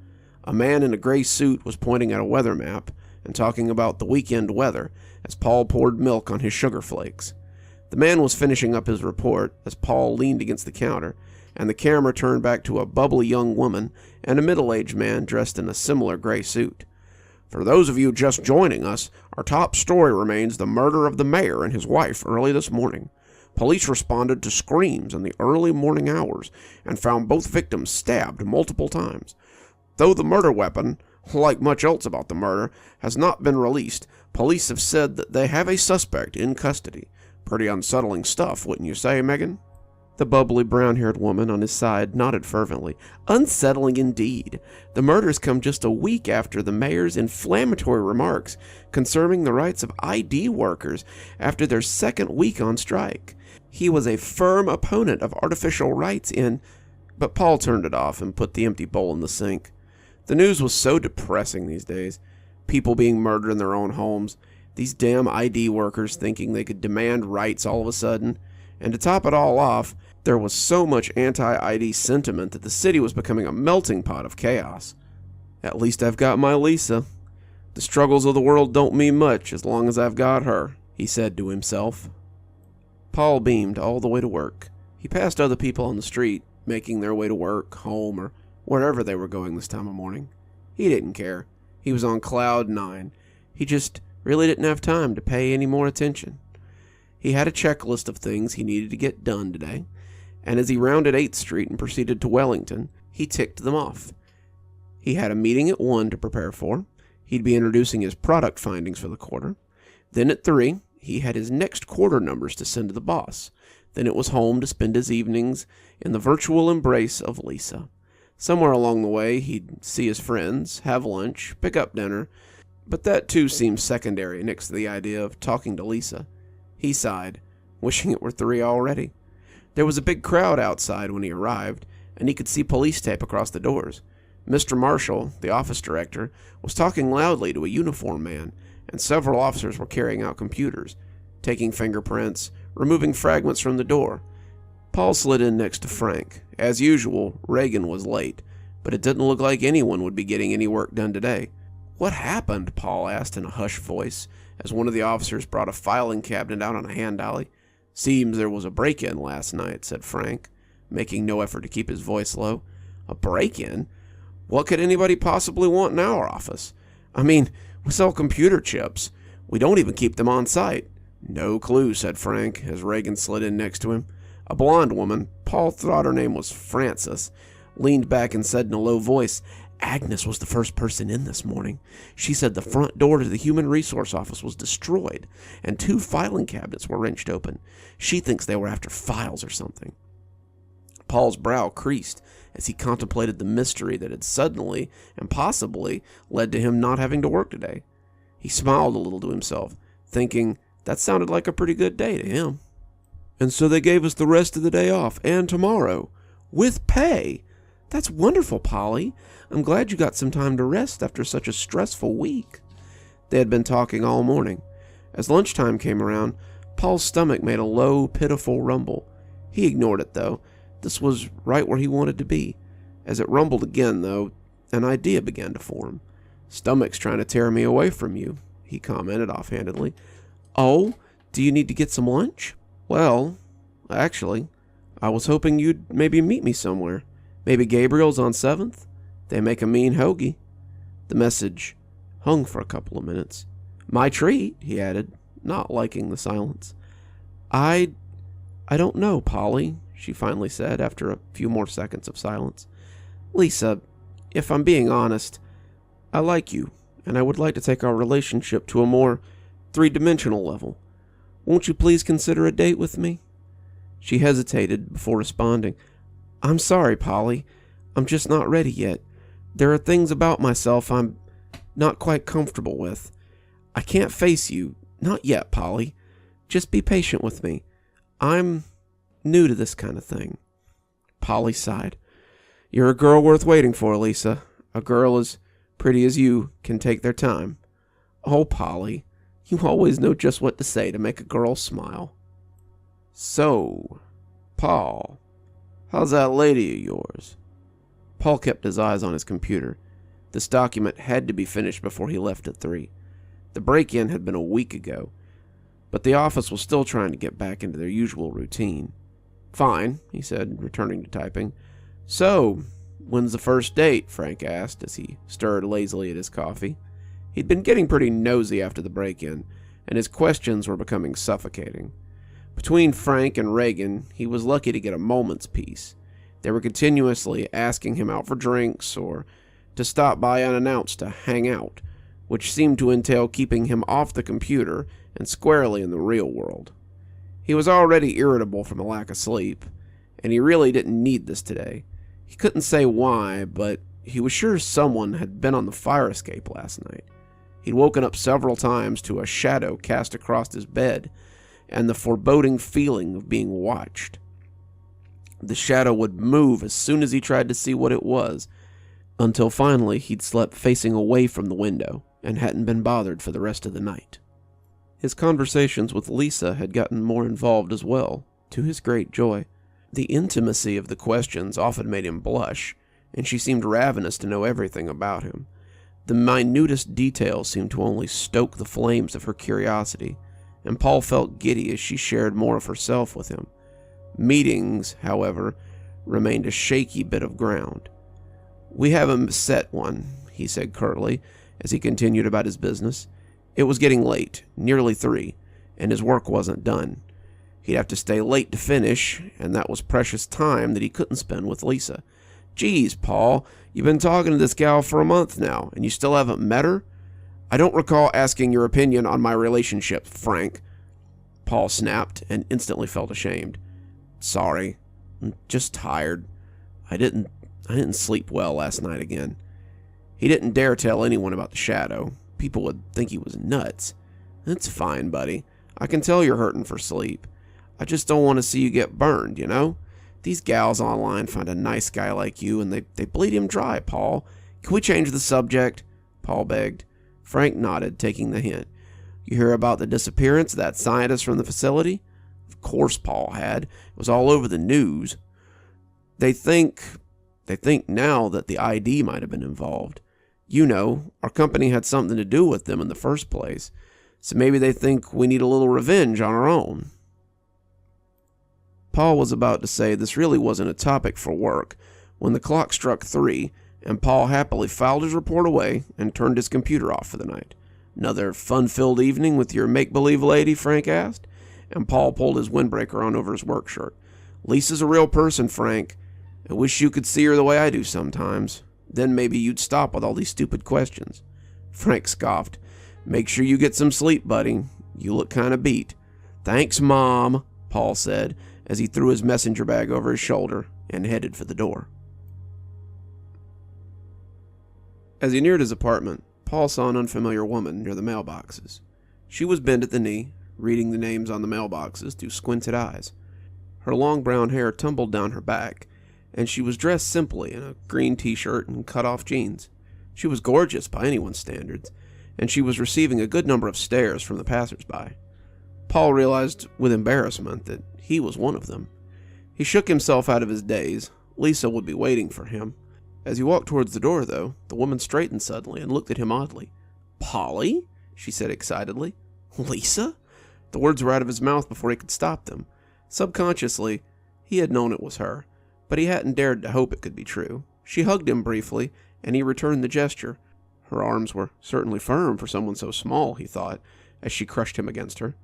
S1: A man in a gray suit was pointing at a weather map and talking about the weekend weather as Paul poured milk on his sugar flakes. The man was finishing up his report as Paul leaned against the counter, and the camera turned back to a bubbly young woman and a middle-aged man dressed in a similar gray suit. For those of you just joining us, our top story remains the murder of the mayor and his wife early this morning. Police responded to screams in the early morning hours and found both victims stabbed multiple times. Though the murder weapon, like much else about the murder, has not been released, police have said that they have a suspect in custody. Pretty unsettling stuff, wouldn't you say, Megan? The bubbly brown-haired woman on his side nodded fervently. Unsettling indeed. The murders come just a week after the mayor's inflammatory remarks concerning the rights of ID workers after their second week on strike. He was a firm opponent of artificial rights But Paul turned it off and put the empty bowl in the sink. The news was so depressing these days. People being murdered in their own homes. These damn ID workers thinking they could demand rights all of a sudden. And to top it all off, there was so much anti-ID sentiment that the city was becoming a melting pot of chaos. At least I've got my Lisa. The struggles of the world don't mean much as long as I've got her, he said to himself. Paul beamed all the way to work. He passed other people on the street, making their way to work, home, or wherever they were going this time of morning. He didn't care. He was on cloud 9. He just really didn't have time to pay any more attention. He had a checklist of things he needed to get done today, and as he rounded 8th Street and proceeded to Wellington, he ticked them off. He had a meeting at 1 to prepare for. He'd be introducing his product findings for the quarter. Then at 3, he had his next quarter numbers to send to the boss. Then it was home to spend his evenings in the virtual embrace of Lisa. Somewhere along the way, he'd see his friends, have lunch, pick up dinner, but that too seemed secondary next to the idea of talking to Lisa. He sighed, wishing it were 3 already. There was a big crowd outside when he arrived, and he could see police tape across the doors. Mr. Marshall, the office director, was talking loudly to a uniformed man, and several officers were carrying out computers, taking fingerprints, removing fragments from the door. Paul slid in next to Frank. As usual, Reagan was late, but it didn't look like anyone would be getting any work done today. "What happened?" Paul asked in a hushed voice, as one of the officers brought a filing cabinet out on a hand dolly. "Seems there was a break-in last night," said Frank, making no effort to keep his voice low. "A break-in? What could anybody possibly want in our office? I mean, we sell computer chips. We don't even keep them on site." "No clue," said Frank, as Reagan slid in next to him. A blonde woman, Paul thought her name was Frances, leaned back and said in a low voice, "Agnes was the first person in this morning. She said the front door to the Human Resource Office was destroyed, and 2 filing cabinets were wrenched open. She thinks they were after files or something." Paul's brow creased as he contemplated the mystery that had suddenly and possibly led to him not having to work today. He smiled a little to himself, thinking that sounded like a pretty good day to him. "And so they gave us the rest of the day off, and tomorrow, with pay. That's wonderful, Polly. I'm glad you got some time to rest after such a stressful week." They had been talking all morning. As lunchtime came around, Paul's stomach made a low, pitiful rumble. He ignored it, though. This was right where he wanted to be. As it rumbled again, though, an idea began to form. "Stomach's trying to tear me away from you," he commented offhandedly. "Oh, do you need to get some lunch?" "Well, actually, I was hoping you'd maybe meet me somewhere. Maybe Gabriel's on 7th? They make a mean hoagie." The message hung for a couple of minutes. "My treat," he added, not liking the silence. I don't know, Polly," she finally said after a few more seconds of silence. "Lisa, if I'm being honest, I like you, and I would like to take our relationship to a more 3-dimensional level. Won't you please consider a date with me?" She hesitated before responding. "I'm sorry, Polly. I'm just not ready yet. There are things about myself I'm not quite comfortable with. I can't face you. Not yet, Polly. Just be patient with me. I'm new to this kind of thing." Polly sighed. "You're a girl worth waiting for, Lisa. A girl as pretty as you can take their time." "Oh, Polly, you always know just what to say to make a girl smile." "So, Paul, how's that lady of yours?" Paul kept his eyes on his computer. This document had to be finished before he left at 3. The break-in had been a week ago, but the office was still trying to get back into their usual routine. "Fine," he said, returning to typing. "So, when's the first date?" Frank asked as he stirred lazily at his coffee. He'd been getting pretty nosy after the break-in, and his questions were becoming suffocating. Between Frank and Reagan, he was lucky to get a moment's peace. They were continuously asking him out for drinks or to stop by unannounced to hang out, which seemed to entail keeping him off the computer and squarely in the real world. He was already irritable from a lack of sleep, and he really didn't need this today. He couldn't say why, but he was sure someone had been on the fire escape last night. He'd woken up several times to a shadow cast across his bed and the foreboding feeling of being watched. The shadow would move as soon as he tried to see what it was, until finally he'd slept facing away from the window and hadn't been bothered for the rest of the night. His conversations with Lisa had gotten more involved as well, to his great joy. The intimacy of the questions often made him blush, and she seemed ravenous to know everything about him. The minutest details seemed to only stoke the flames of her curiosity, and Paul felt giddy as she shared more of herself with him. Meetings, however, remained a shaky bit of ground. "We haven't set one," he said curtly, as he continued about his business. It was getting late, nearly 3, and his work wasn't done. He'd have to stay late to finish, and that was precious time that he couldn't spend with Lisa. "Geez, Paul, you've been talking to this gal for a month now, and you still haven't met her?" "I don't recall asking your opinion on my relationship, Frank," Paul snapped, and instantly felt ashamed. "Sorry, I'm just tired. I didn't sleep well last night again." He didn't dare tell anyone about the shadow. People would think he was nuts. "It's fine, buddy. I can tell you're hurting for sleep. I just don't want to see you get burned, you know? These gals online find a nice guy like you, and they bleed him dry, Paul. Can we change the subject?" Paul begged. Frank nodded, taking the hint. "You hear about the disappearance of that scientist from the facility?" Of course Paul had. It was all over the news. They think now that the ID might have been involved. You know, our company had something to do with them in the first place, so maybe they think we need a little revenge on our own." Paul was about to say this really wasn't a topic for work when the clock struck 3, and Paul happily filed his report away and turned his computer off for the night. "Another fun-filled evening with your make-believe lady?" Frank asked, and Paul pulled his windbreaker on over his work shirt. "Lisa's a real person, Frank. I wish you could see her the way I do sometimes. Then maybe you'd stop with all these stupid questions." Frank scoffed. "Make sure you get some sleep, buddy. You look kind of beat." "Thanks, Mom," Paul said, as he threw his messenger bag over his shoulder and headed for the door. As he neared his apartment, Paul saw an unfamiliar woman near the mailboxes. She was bent at the knee, reading the names on the mailboxes through squinted eyes. Her long brown hair tumbled down her back, and she was dressed simply in a green t-shirt and cut-off jeans. She was gorgeous by anyone's standards, and she was receiving a good number of stares from the passers-by. Paul realized with embarrassment that he was one of them. He shook himself out of his daze. Lisa would be waiting for him. As he walked towards the door, though, the woman straightened suddenly and looked at him oddly. "Polly?" she said excitedly. "Lisa?" The words were out of his mouth before he could stop them. Subconsciously, he had known it was her, but he hadn't dared to hope it could be true. She hugged him briefly, and he returned the gesture. Her arms were certainly firm for someone so small, he thought, as she crushed him against her.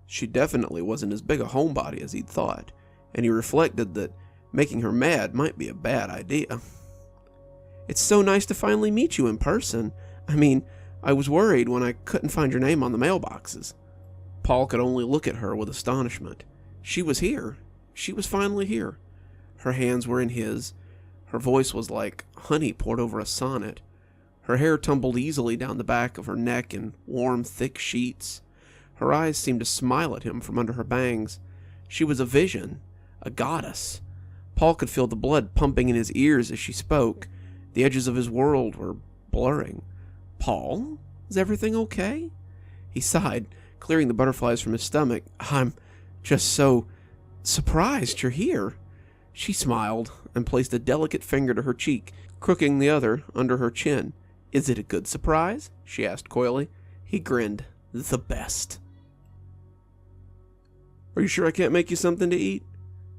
S1: She definitely wasn't as big a homebody as he'd thought, and he reflected that making her mad might be a bad idea. "It's so nice to finally meet you in person. I was worried when I couldn't find your name on the mailboxes." Paul could only look at her with astonishment. She was here. She was finally here. Her hands were in his. Her voice was like honey poured over a sonnet. Her hair tumbled easily down the back of her neck in warm, thick sheets. Her eyes seemed to smile at him from under her bangs. She was a vision, a goddess. Paul could feel the blood pumping in his ears as she spoke. The edges of his world were blurring. "Paul, is everything okay?" He sighed, clearing the butterflies from his stomach. "I'm just so surprised you're here." She smiled and placed a delicate finger to her cheek, crooking the other under her chin. "Is it a good surprise?" she asked coyly. He grinned. "The best." "Are you sure I can't make you something to eat?"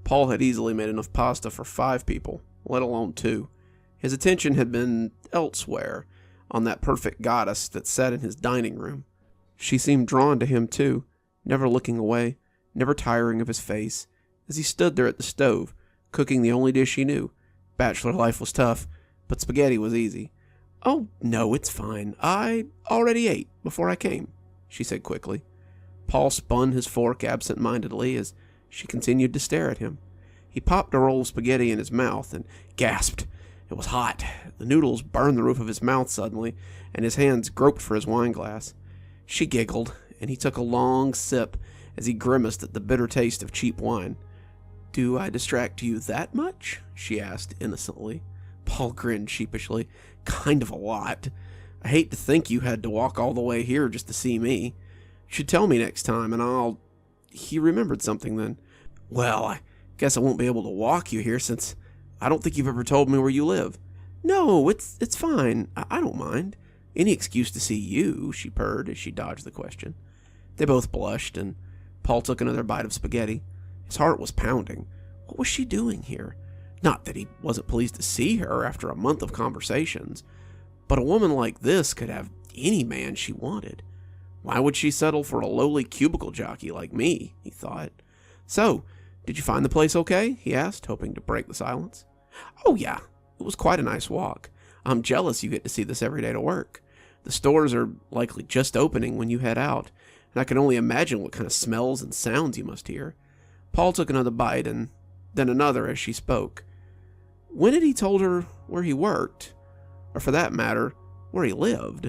S1: Paul had easily made enough pasta for 5 people, let alone 2. His attention had been elsewhere, on that perfect goddess that sat in his dining room. She seemed drawn to him too, never looking away, never tiring of his face, as he stood there at the stove, cooking the only dish he knew. Bachelor life was tough, but spaghetti was easy. "Oh, no, it's fine. I already ate before I came," she said quickly. Paul spun his fork absent-mindedly as she continued to stare at him. He popped a roll of spaghetti in his mouth and gasped. It was hot. The noodles burned the roof of his mouth suddenly, and his hands groped for his wineglass. She giggled, and he took a long sip as he grimaced at the bitter taste of cheap wine. "Do I distract you that much?" she asked innocently. Paul grinned sheepishly. "Kind of a lot. I hate to think you had to walk all the way here just to see me. You should tell me next time, and I'll—" He remembered something then. "Well, I guess I won't be able to walk you here since I don't think you've ever told me where you live." "No, it's fine. I don't mind. Any excuse to see you," she purred as she dodged the question. They both blushed, and Paul took another bite of spaghetti. His heart was pounding. What was she doing here? Not that he wasn't pleased to see her after a month of conversations, but a woman like this could have any man she wanted. Why would she settle for a lowly cubicle jockey like me, he thought. "So, did you find the place okay?" he asked, hoping to break the silence. "Oh yeah, it was quite a nice walk. I'm jealous you get to see this every day to work. The stores are likely just opening when you head out, and I can only imagine what kind of smells and sounds you must hear." Paul took another bite and then another as she spoke. When had he told her where he worked? Or for that matter, where he lived?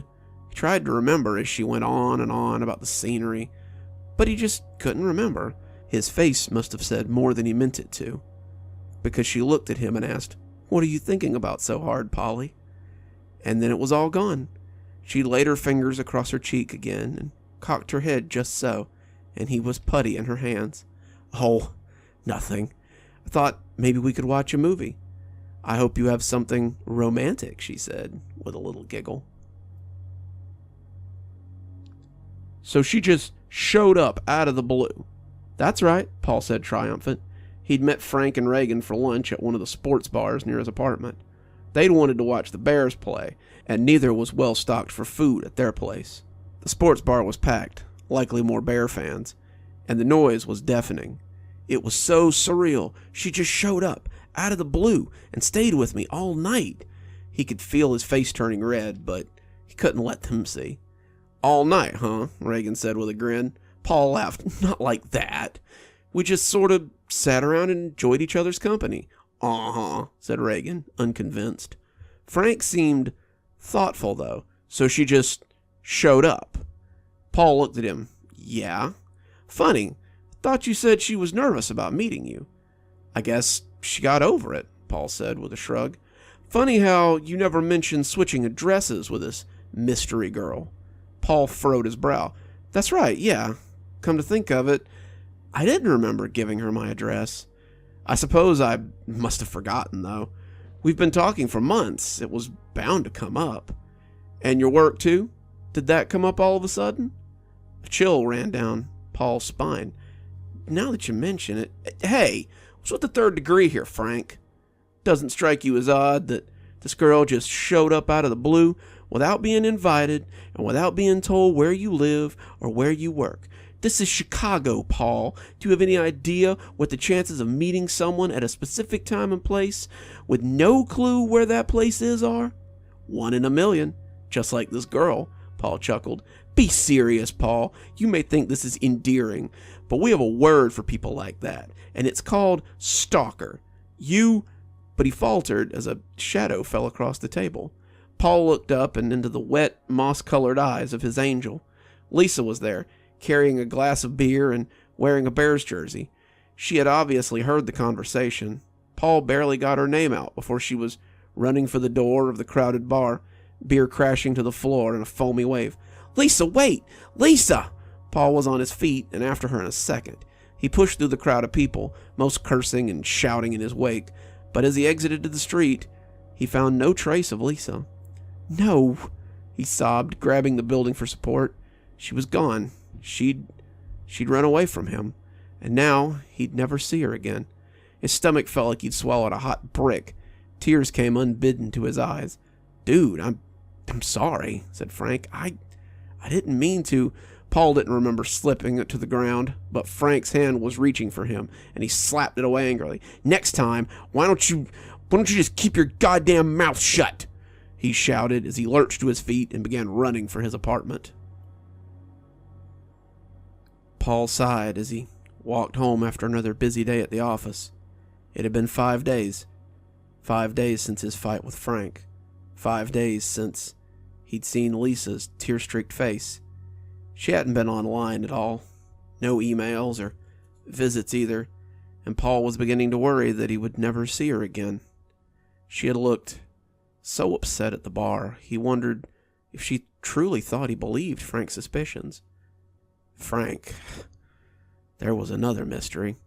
S1: He tried to remember as she went on and on about the scenery, but he just couldn't remember. His face must have said more than he meant it to, because she looked at him and asked, "What are you thinking about so hard, Polly?" And then it was all gone. She laid her fingers across her cheek again and cocked her head just so, and he was putty in her hands. "Oh, nothing. I thought maybe we could watch a movie." "I hope you have something romantic," she said, with a little giggle. "So she just showed up out of the blue." "That's right," Paul said, triumphant. He'd met Frank and Reagan for lunch at one of the sports bars near his apartment. They'd wanted to watch the Bears play, and neither was well stocked for food at their place. The sports bar was packed, likely more Bear fans, and the noise was deafening. It was so surreal. She just showed up, out of the blue, and stayed with me all night. He could feel his face turning red, but he couldn't let them see. "All night, huh?" Reagan said with a grin. Paul laughed. "Not like that. We just sort of sat around and enjoyed each other's company." "Uh-huh," said Reagan, unconvinced. Frank seemed thoughtful, though. "So she just showed up?" Paul looked at him. "Yeah. Funny. Thought you said she was nervous about meeting you." "I guess she got over it," Paul said with a shrug. "Funny how you never mentioned switching addresses with this mystery girl." Paul furrowed his brow. "That's right, yeah. Come to think of it, I didn't remember giving her my address. I suppose I must have forgotten, though. We've been talking for months. It was bound to come up." "And your work, too? Did that come up all of a sudden?" A chill ran down Paul's spine. "Now that you mention it, hey, what's with the third degree here, Frank? Doesn't strike you as odd that this girl just showed up out of the blue without being invited and without being told where you live or where you work? This is Chicago, Paul. Do you have any idea what the chances of meeting someone at a specific time and place with no clue where that place is are? 1 in a million, just like this girl," Paul chuckled. "Be serious, Paul. You may think this is endearing, but we have a word for people like that, and it's called stalker. You—" But he faltered as a shadow fell across the table. Paul looked up and into the wet, moss-colored eyes of his angel. Lisa was there, carrying a glass of beer and wearing a Bears jersey. She had obviously heard the conversation. Paul barely got her name out before she was running for the door of the crowded bar, beer crashing to the floor in a foamy wave. "Lisa, wait! Lisa!" Paul was on his feet and after her in a second. He pushed through the crowd of people, most cursing and shouting in his wake, but as he exited to the street, he found no trace of Lisa. "No," he sobbed, grabbing the building for support. She was gone. She'd run away from him, and now he'd never see her again. His stomach felt like he'd swallowed a hot brick. Tears came unbidden to his eyes. "Dude, I'm I'm sorry, said Frank. I didn't mean to. Paul didn't remember slipping it to the ground, but Frank's hand was reaching for him, and he slapped it away angrily. Next time, why don't you just keep your goddamn mouth shut? He shouted as he lurched to his feet and began running for his apartment. Paul sighed as he walked home after another busy day at the office. It had been 5 days. 5 days since his fight with Frank. 5 days since he'd seen Lisa's tear-streaked face. She hadn't been online at all. No emails or visits either, and Paul was beginning to worry that he would never see her again. She had looked so upset at the bar, he wondered if she truly thought he believed Frank's suspicions. Frank. There was another mystery.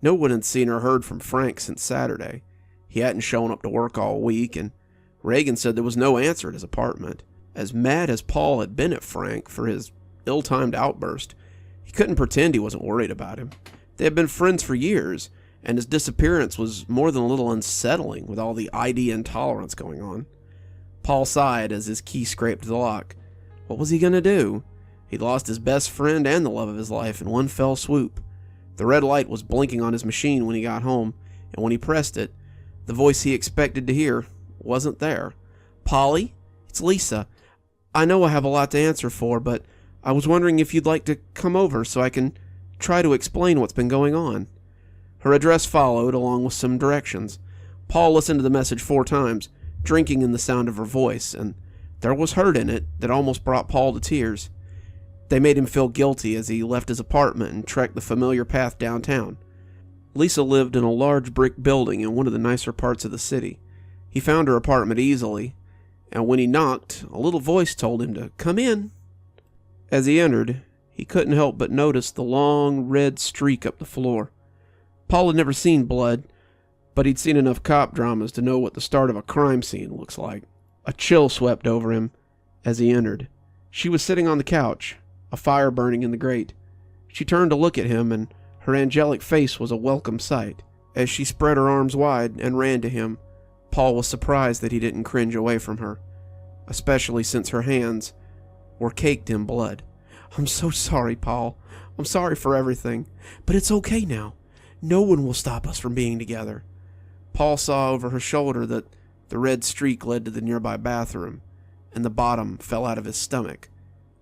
S1: No one had seen or heard from Frank since Saturday. He hadn't shown up to work all week, and Reagan said there was no answer at his apartment. As mad as Paul had been at Frank for his ill-timed outburst, he couldn't pretend he wasn't worried about him. They had been friends for years, and his disappearance was more than a little unsettling with all the ID intolerance going on. Paul sighed as his key scraped the lock. What was he going to do? He'd lost his best friend and the love of his life in one fell swoop. The red light was blinking on his machine when he got home, and when he pressed it, the voice he expected to hear wasn't there. Polly, it's Lisa. I know I have a lot to answer for, but I was wondering if you'd like to come over so I can try to explain what's been going on. Her address followed, along with some directions. Paul listened to the message 4 times, drinking in the sound of her voice, and there was hurt in it that almost brought Paul to tears. They made him feel guilty as he left his apartment and trekked the familiar path downtown. Lisa lived in a large brick building in one of the nicer parts of the city. He found her apartment easily, and when he knocked, a little voice told him to come in. As he entered, he couldn't help but notice the long red streak up the floor. Paul had never seen blood, but he'd seen enough cop dramas to know what the start of a crime scene looks like. A chill swept over him as he entered. She was sitting on the couch, a fire burning in the grate. She turned to look at him, and her angelic face was a welcome sight. As she spread her arms wide and ran to him, Paul was surprised that he didn't cringe away from her, especially since her hands were caked in blood. I'm so sorry, Paul. I'm sorry for everything, but it's okay now. No one will stop us from being together. Paul saw over her shoulder that the red streak led to the nearby bathroom, and the bottom fell out of his stomach.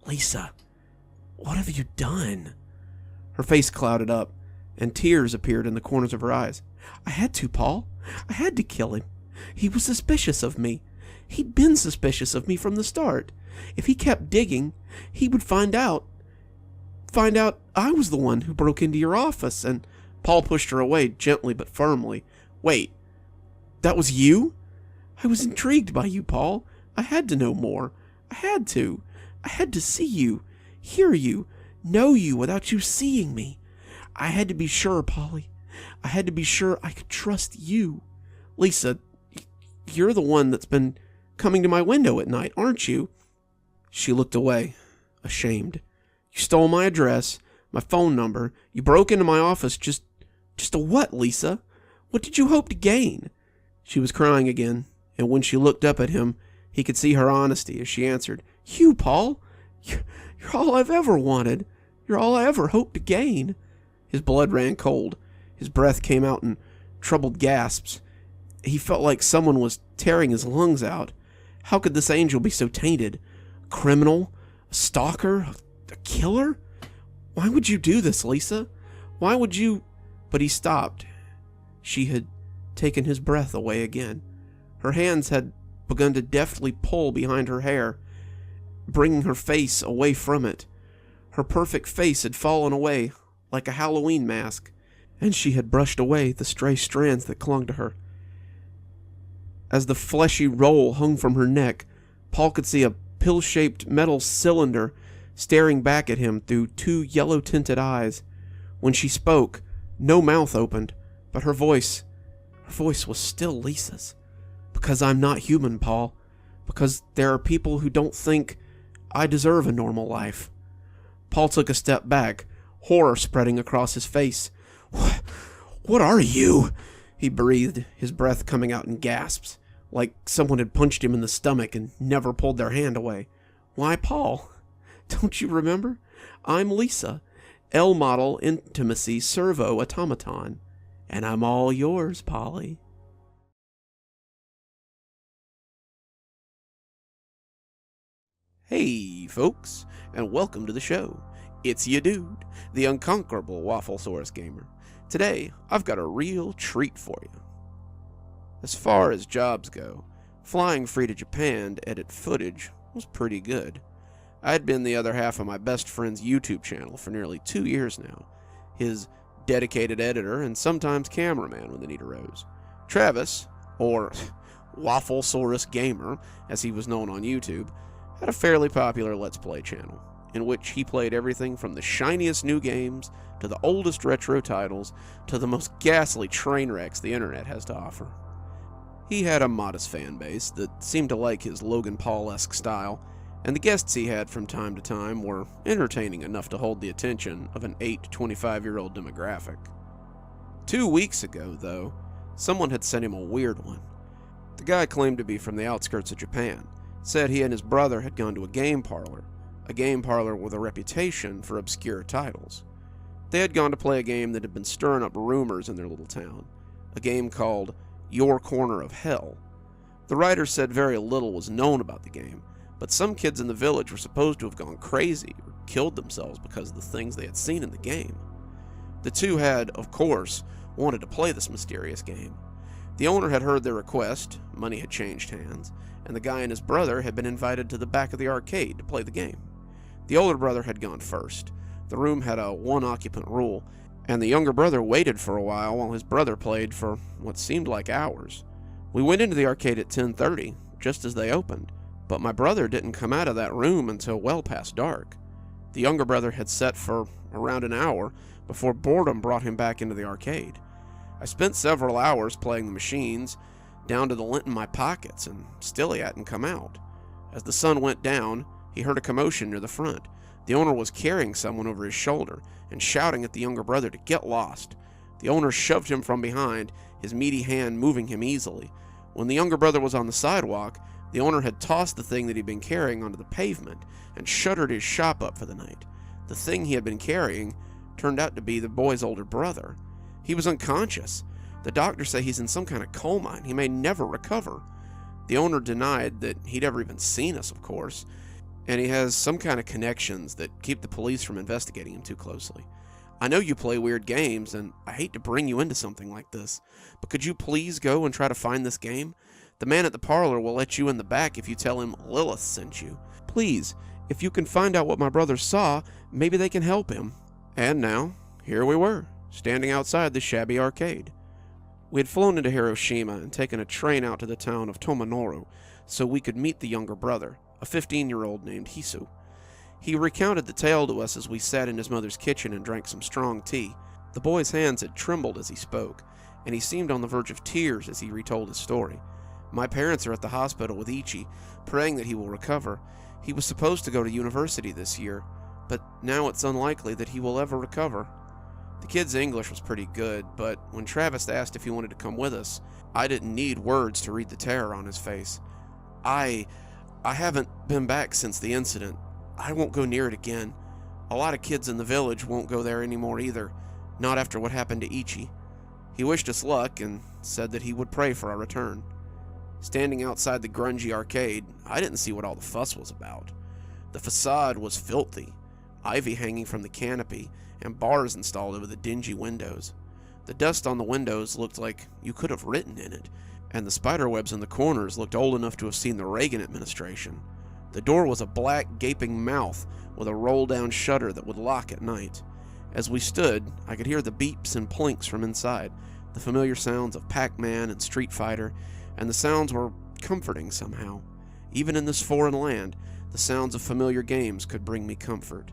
S1: Lisa, what have you done? Her face clouded up, and tears appeared in the corners of her eyes. I had to, Paul. I had to kill him. He was suspicious of me. He'd been suspicious of me from the start. If he kept digging, he would find out I was the one who broke into your office, and Paul pushed her away gently but firmly. Wait, that was you? I was intrigued by you, Paul. I had to know more. I had to see you, hear you, know you without you seeing me. I had to be sure, Polly. I had to be sure I could trust you. Lisa, you're the one that's been coming to my window at night, aren't you? She looked away, ashamed. You stole my address, my phone number. You broke into my office just a what, Lisa? What did you hope to gain? She was crying again, and when she looked up at him, he could see her honesty as she answered, You, Paul, you're all I've ever wanted. You're all I ever hoped to gain. His blood ran cold. His breath came out in troubled gasps. He felt like someone was tearing his lungs out. How could this angel be so tainted? A criminal? A stalker? A killer? Why would you do this, Lisa? Why would you... But he stopped. She had taken his breath away again. Her hands had begun to deftly pull behind her hair, bringing her face away from it. Her perfect face had fallen away like a Halloween mask, and she had brushed away the stray strands that clung to her. As the fleshy roll hung from her neck, Paul could see a pill-shaped metal cylinder staring back at him through 2 yellow-tinted eyes. When she spoke, no mouth opened, but her voice was still Lisa's. Because I'm not human, Paul. Because there are people who don't think I deserve a normal life. Paul took a step back, horror spreading across his face. What are you? He breathed, his breath coming out in gasps. like someone had punched him in the stomach and never pulled their hand away. Why, Paul, don't you remember? I'm Lisa, L model intimacy servo automaton, and I'm all yours, Polly. Hey, folks, and welcome to the show. It's ya dude, the unconquerable Wafflesaurus gamer. Today, I've got a real treat for you. As far as jobs go, flying free to Japan to edit footage was pretty good. I'd been the other half of my best friend's YouTube channel for nearly 2 years now, his dedicated editor and sometimes cameraman when the need arose. Travis, or Wafflesaurus Gamer, as he was known on YouTube, had a fairly popular Let's Play channel, in which he played everything from the shiniest new games to the oldest retro titles to the most ghastly train wrecks the internet has to offer. He had a modest fan base that seemed to like his Logan Paul-esque style, and the guests he had from time to time were entertaining enough to hold the attention of an 8 to 25-year-old demographic. 2 weeks ago, though, someone had sent him a weird one. The guy claimed to be from the outskirts of Japan, said he and his brother had gone to a game parlor with a reputation for obscure titles. They had gone to play a game that had been stirring up rumors in their little town, a game called Your Corner of Hell. The writer said very little was known about the game, but some kids in the village were supposed to have gone crazy or killed themselves because of the things they had seen in the game. The two had, of course, wanted to play this mysterious game. The owner had heard their request, money had changed hands, and the guy and his brother had been invited to the back of the arcade to play the game. The older brother had gone first. The room had a one-occupant rule, and the younger brother waited for a while his brother played for what seemed like hours. We went into the arcade at 10:30, just as they opened, but my brother didn't come out of that room until well past dark. The younger brother had sat for around an hour before boredom brought him back into the arcade. I spent several hours playing the machines, down to the lint in my pockets, and still he hadn't come out. As the sun went down, he heard a commotion near the front. The owner was carrying someone over his shoulder and shouting at the younger brother to get lost. The owner shoved him from behind, his meaty hand moving him easily. When the younger brother was on the sidewalk, the owner had tossed the thing that he'd been carrying onto the pavement and shuttered his shop up for the night. The thing he had been carrying turned out to be the boy's older brother. He was unconscious. The doctors say he's in some kind of coma and he may never recover. The owner denied that he'd ever even seen us, of course, and he has some kind of connections that keep the police from investigating him too closely. I know you play weird games, and I hate to bring you into something like this, but could you please go and try to find this game? The man at the parlor will let you in the back if you tell him Lilith sent you. Please, if you can find out what my brother saw, maybe they can help him. And now, here we were, standing outside the shabby arcade. We had flown into Hiroshima and taken a train out to the town of Tomanoru so we could meet the younger brother, a 15-year-old named Hisu. He recounted the tale to us as we sat in his mother's kitchen and drank some strong tea. The boy's hands had trembled as he spoke, and he seemed on the verge of tears as he retold his story. My parents are at the hospital with Ichi, praying that he will recover. He was supposed to go to university this year, but now it's unlikely that he will ever recover. The kid's English was pretty good, but when Travis asked if he wanted to come with us, I didn't need words to read the terror on his face. I haven't been back since the incident. I won't go near it again. A lot of kids in the village won't go there anymore either, not after what happened to Ichi. He wished us luck and said that he would pray for our return. Standing outside the grungy arcade, I didn't see what all the fuss was about. The facade was filthy, ivy hanging from the canopy, and bars installed over the dingy windows. The dust on the windows looked like you could have written in it, and the spiderwebs in the corners looked old enough to have seen the Reagan administration. The door was a black, gaping mouth with a roll-down shutter that would lock at night. As we stood, I could hear the beeps and plinks from inside, the familiar sounds of Pac-Man and Street Fighter, and the sounds were comforting somehow. Even in this foreign land, the sounds of familiar games could bring me comfort.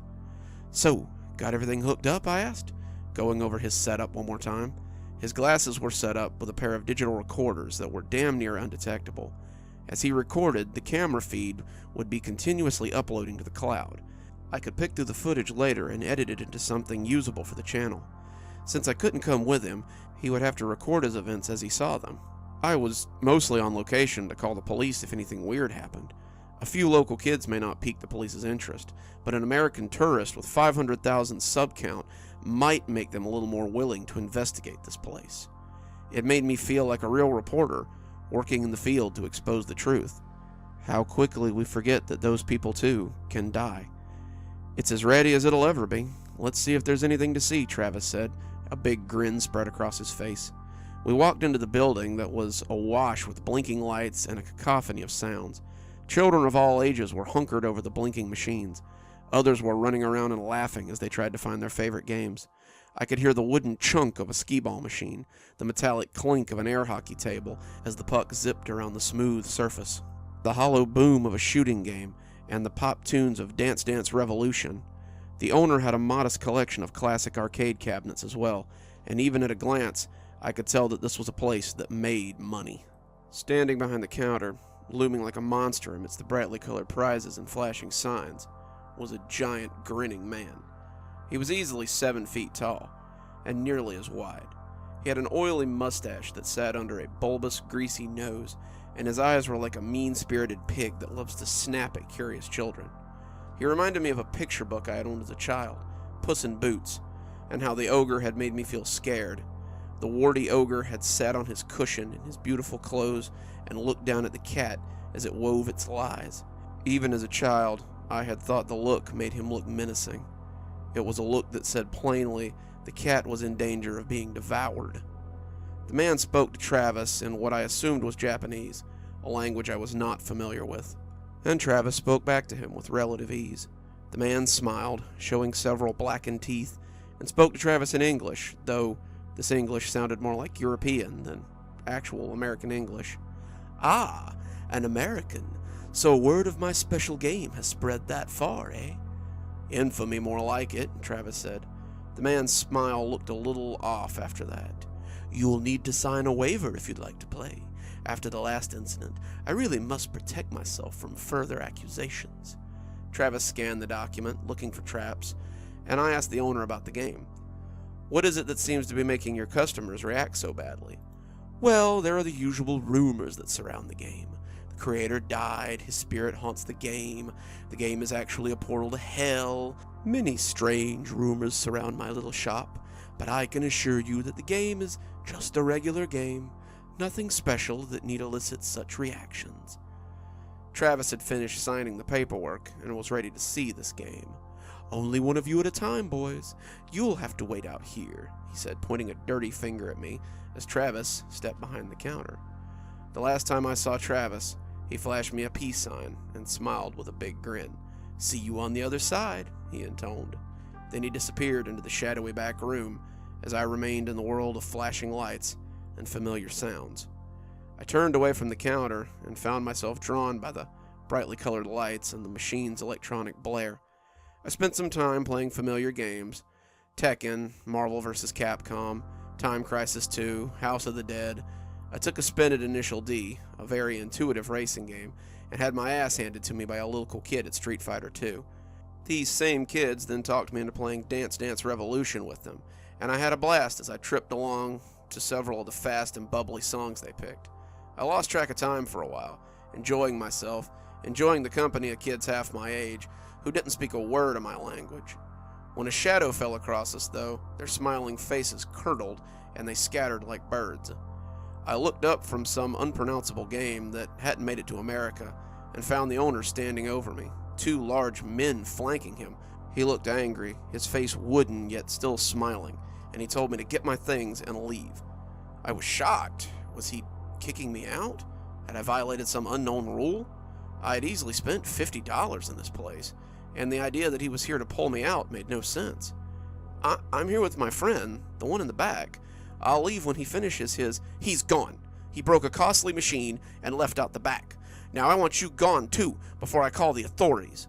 S1: "So, got everything hooked up?" I asked, going over his setup one more time. His glasses were set up with a pair of digital recorders that were damn near undetectable. As he recorded, the camera feed would be continuously uploading to the cloud. I could pick through the footage later and edit it into something usable for the channel. Since I couldn't come with him, he would have to record his events as he saw them. I was mostly on location to call the police if anything weird happened. A few local kids may not pique the police's interest, but an American tourist with 500,000 sub count might make them a little more willing to investigate this place. It made me feel like a real reporter, working in the field to expose the truth. How quickly we forget that those people too can die. It's as ready as it'll ever be. Let's see if there's anything to see, Travis said, a big grin spread across his face. We walked into the building that was awash with blinking lights and a cacophony of sounds. Children of all ages were hunkered over the blinking machines. Others were running around and laughing as they tried to find their favorite games. I could hear the wooden chunk of a skee-ball machine, the metallic clink of an air hockey table as the puck zipped around the smooth surface, the hollow boom of a shooting game, and the pop tunes of Dance Dance Revolution. The owner had a modest collection of classic arcade cabinets as well, and even at a glance, I could tell that this was a place that made money. Standing behind the counter, looming like a monster amidst the brightly colored prizes and flashing signs, was a giant, grinning man. He was easily 7 feet tall, and nearly as wide. He had an oily mustache that sat under a bulbous, greasy nose, and his eyes were like a mean-spirited pig that loves to snap at curious children. He reminded me of a picture book I had owned as a child, Puss in Boots, and how the ogre had made me feel scared. The warty ogre had sat on his cushion in his beautiful clothes and looked down at the cat as it wove its lies. Even as a child, I had thought the look made him look menacing. It was a look that said plainly the cat was in danger of being devoured. The man spoke to Travis in what I assumed was Japanese, a language I was not familiar with, and Travis spoke back to him with relative ease. The man smiled, showing several blackened teeth, and spoke to Travis in English, though this English sounded more like European than actual American English. "Ah, an American. So word of my special game has spread that far, eh?" "Infamy more like it," Travis said. The man's smile looked a little off after that. "You'll need to sign a waiver if you'd like to play. After the last incident, I really must protect myself from further accusations." Travis scanned the document, looking for traps, and I asked the owner about the game. "What is it that seems to be making your customers react so badly?" "Well, there are the usual rumors that surround the game. The creator died, his spirit haunts the game is actually a portal to hell. Many strange rumors surround my little shop, but I can assure you that the game is just a regular game, nothing special that need elicit such reactions." Travis had finished signing the paperwork and was ready to see this game. "Only one of you at a time, boys. You'll have to wait out here," he said, pointing a dirty finger at me as Travis stepped behind the counter. The last time I saw Travis, he flashed me a peace sign and smiled with a big grin. "See you on the other side," he intoned. Then he disappeared into the shadowy back room as I remained in the world of flashing lights and familiar sounds. I turned away from the counter and found myself drawn by the brightly colored lights and the machine's electronic blare. I spent some time playing familiar games: Tekken, Marvel vs. Capcom, Time Crisis 2, House of the Dead. I took a spin at Initial D, a very intuitive racing game, and had my ass handed to me by a local kid at Street Fighter 2. These same kids then talked me into playing Dance Dance Revolution with them, and I had a blast as I tripped along to several of the fast and bubbly songs they picked. I lost track of time for a while, enjoying myself, enjoying the company of kids half my age, who didn't speak a word of my language. When a shadow fell across us, though, their smiling faces curdled, and they scattered like birds. I looked up from some unpronounceable game that hadn't made it to America, and found the owner standing over me, 2 large men flanking him. He looked angry, his face wooden yet still smiling, and he told me to get my things and leave. I was shocked. Was he kicking me out? Had I violated some unknown rule? I had easily spent $50 in this place, and the idea that he was here to pull me out made no sense. I'm here with my friend, the one in the back. I'll leave when he finishes his... He's gone. He broke a costly machine and left out the back. Now I want you gone too, before I call the authorities."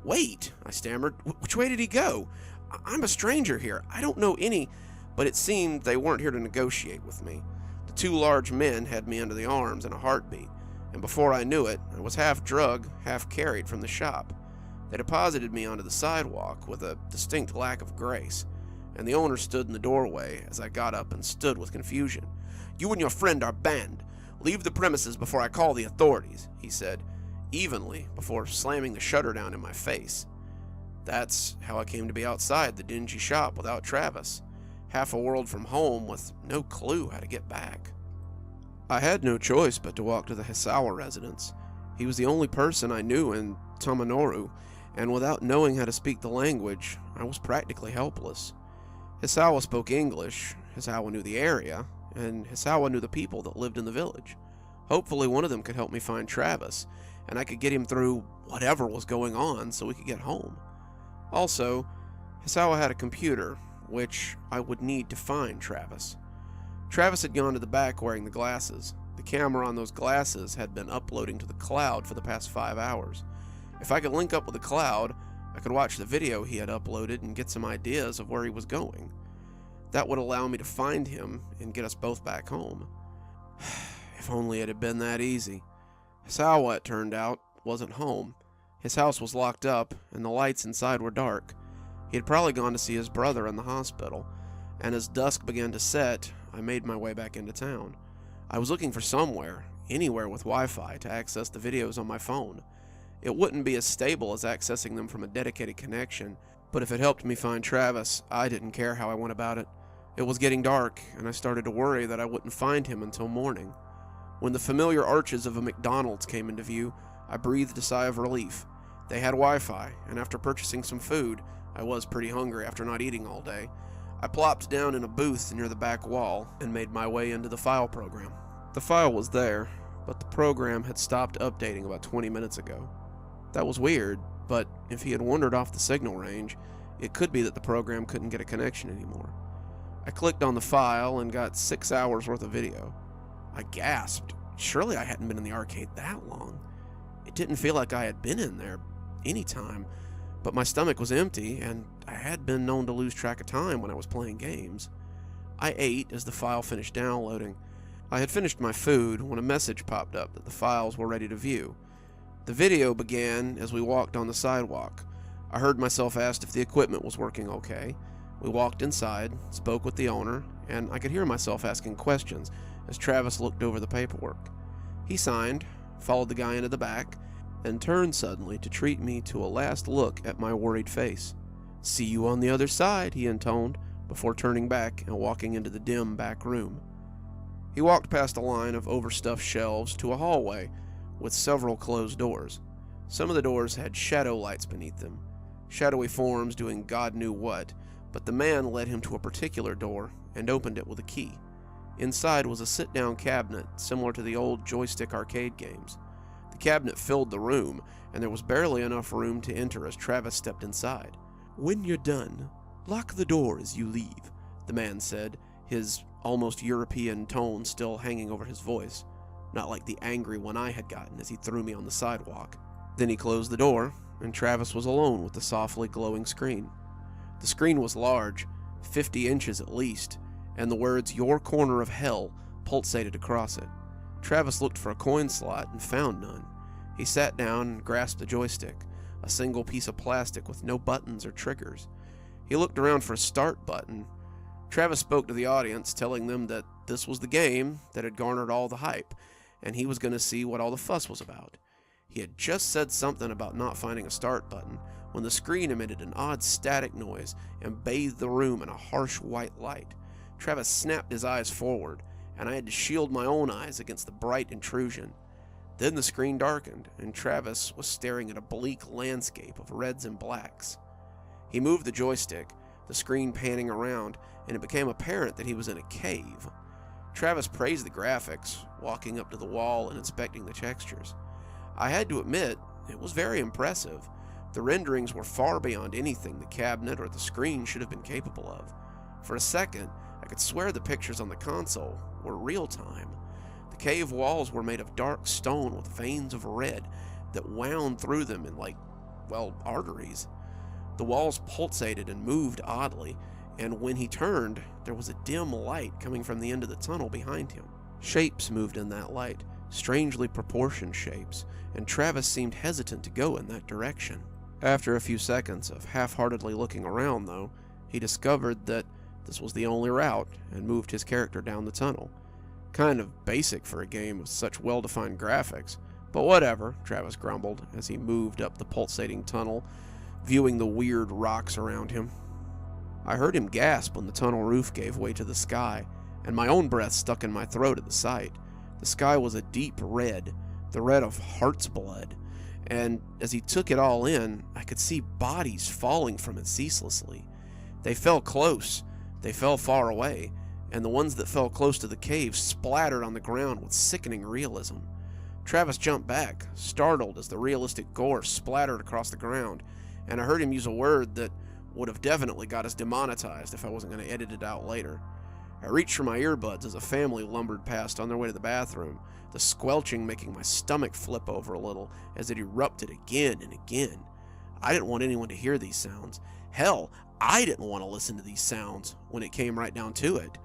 S1: "Wait," I stammered. "Which way did he go? I'm a stranger here. I don't know any..." But it seemed they weren't here to negotiate with me. The 2 large men had me under the arms in a heartbeat, and before I knew it, I was half drugged, half carried from the shop. They deposited me onto the sidewalk with a distinct lack of grace, and the owner stood in the doorway as I got up and stood with confusion. "You and your friend are banned. Leave the premises before I call the authorities," he said, evenly, before slamming the shutter down in my face. That's how I came to be outside the dingy shop without Travis, half a world from home with no clue how to get back. I had no choice but to walk to the Hisawa residence. He was the only person I knew in Tomanoru, and without knowing how to speak the language, I was practically helpless. Hisawa spoke English, Hisawa knew the area, and Hisawa knew the people that lived in the village. Hopefully one of them could help me find Travis, and I could get him through whatever was going on so we could get home. Also, Hisawa had a computer, which I would need to find Travis. Travis had gone to the back wearing the glasses. The camera on those glasses had been uploading to the cloud for the past 5 hours. If I could link up with the cloud, I could watch the video he had uploaded and get some ideas of where he was going. That would allow me to find him and get us both back home. If only it had been that easy. Hisawa, it turned out, wasn't home. His house was locked up, and the lights inside were dark. He had probably gone to see his brother in the hospital, and as dusk began to set, I made my way back into town. I was looking for somewhere, anywhere with Wi-Fi, to access the videos on my phone. It wouldn't be as stable as accessing them from a dedicated connection, but if it helped me find Travis, I didn't care how I went about it. It was getting dark, and I started to worry that I wouldn't find him until morning. When the familiar arches of a McDonald's came into view, I breathed a sigh of relief. They had Wi-Fi, and after purchasing some food, I was pretty hungry after not eating all day, I plopped down in a booth near the back wall and made my way into the file program. The file was there, but the program had stopped updating about 20 minutes ago. That was weird, but if he had wandered off the signal range, it could be that the program couldn't get a connection anymore. I clicked on the file and got 6 hours worth of video. I gasped. Surely I hadn't been in the arcade that long. It didn't feel like I had been in there any time, but my stomach was empty, and I had been known to lose track of time when I was playing games. I ate as the file finished downloading. I had finished my food when a message popped up that the files were ready to view. The video began as we walked on the sidewalk. I heard myself asked if the equipment was working okay. We walked inside, spoke with the owner, and I could hear myself asking questions as Travis looked over the paperwork. He signed, followed the guy into the back, and turned suddenly to treat me to a last look at my worried face. "See you on the other side," he intoned, before turning back and walking into the dim back room. He walked past a line of overstuffed shelves to a hallway with several closed doors. Some of the doors had shadow lights beneath them, shadowy forms doing God knew what, but the man led him to a particular door and opened it with a key. Inside was a sit-down cabinet similar to the old joystick arcade games. The cabinet filled the room, and there was barely enough room to enter as Travis stepped inside. "When you're done, lock the door as you leave," the man said, his almost European tone still hanging over his voice, not like the angry one I had gotten as he threw me on the sidewalk. Then he closed the door, and Travis was alone with the softly glowing screen. The screen was large, 50 inches at least, and the words "Your Corner of Hell" pulsated across it. Travis looked for a coin slot and found none. He sat down and grasped the joystick, a single piece of plastic with no buttons or triggers. He looked around for a start button. Travis spoke to the audience, telling them that this was the game that had garnered all the hype, and he was going to see what all the fuss was about. He had just said something about not finding a start button when the screen emitted an odd static noise and bathed the room in a harsh white light. Travis snapped his eyes forward, and I had to shield my own eyes against the bright intrusion. Then the screen darkened, and Travis was staring at a bleak landscape of reds and blacks. He moved the joystick, the screen panning around, and it became apparent that he was in a cave. Travis praised the graphics, walking up to the wall and inspecting the textures. I had to admit, it was very impressive. The renderings were far beyond anything the cabinet or the screen should have been capable of. For a second, I could swear the pictures on the console were real-time. The cave walls were made of dark stone with veins of red that wound through them in arteries. The walls pulsated and moved oddly, and when he turned, there was a dim light coming from the end of the tunnel behind him. Shapes moved in that light, strangely proportioned shapes, and Travis seemed hesitant to go in that direction. After a few seconds of half-heartedly looking around, though, he discovered that this was the only route and moved his character down the tunnel. Kind of basic for a game with such well-defined graphics, but whatever, Travis grumbled as he moved up the pulsating tunnel, viewing the weird rocks around him. I heard him gasp when the tunnel roof gave way to the sky, and my own breath stuck in my throat at the sight. The sky was a deep red, the red of heart's blood, and as he took it all in, I could see bodies falling from it ceaselessly. They fell close, they fell far away, and the ones that fell close to the cave splattered on the ground with sickening realism. Travis jumped back, startled as the realistic gore splattered across the ground, and I heard him use a word that would have definitely got us demonetized if I wasn't going to edit it out later. I reached for my earbuds as a family lumbered past on their way to the bathroom, the squelching making my stomach flip over a little as it erupted again and again. I didn't want anyone to hear these sounds. Hell, I didn't want to listen to these sounds when it came right down to it.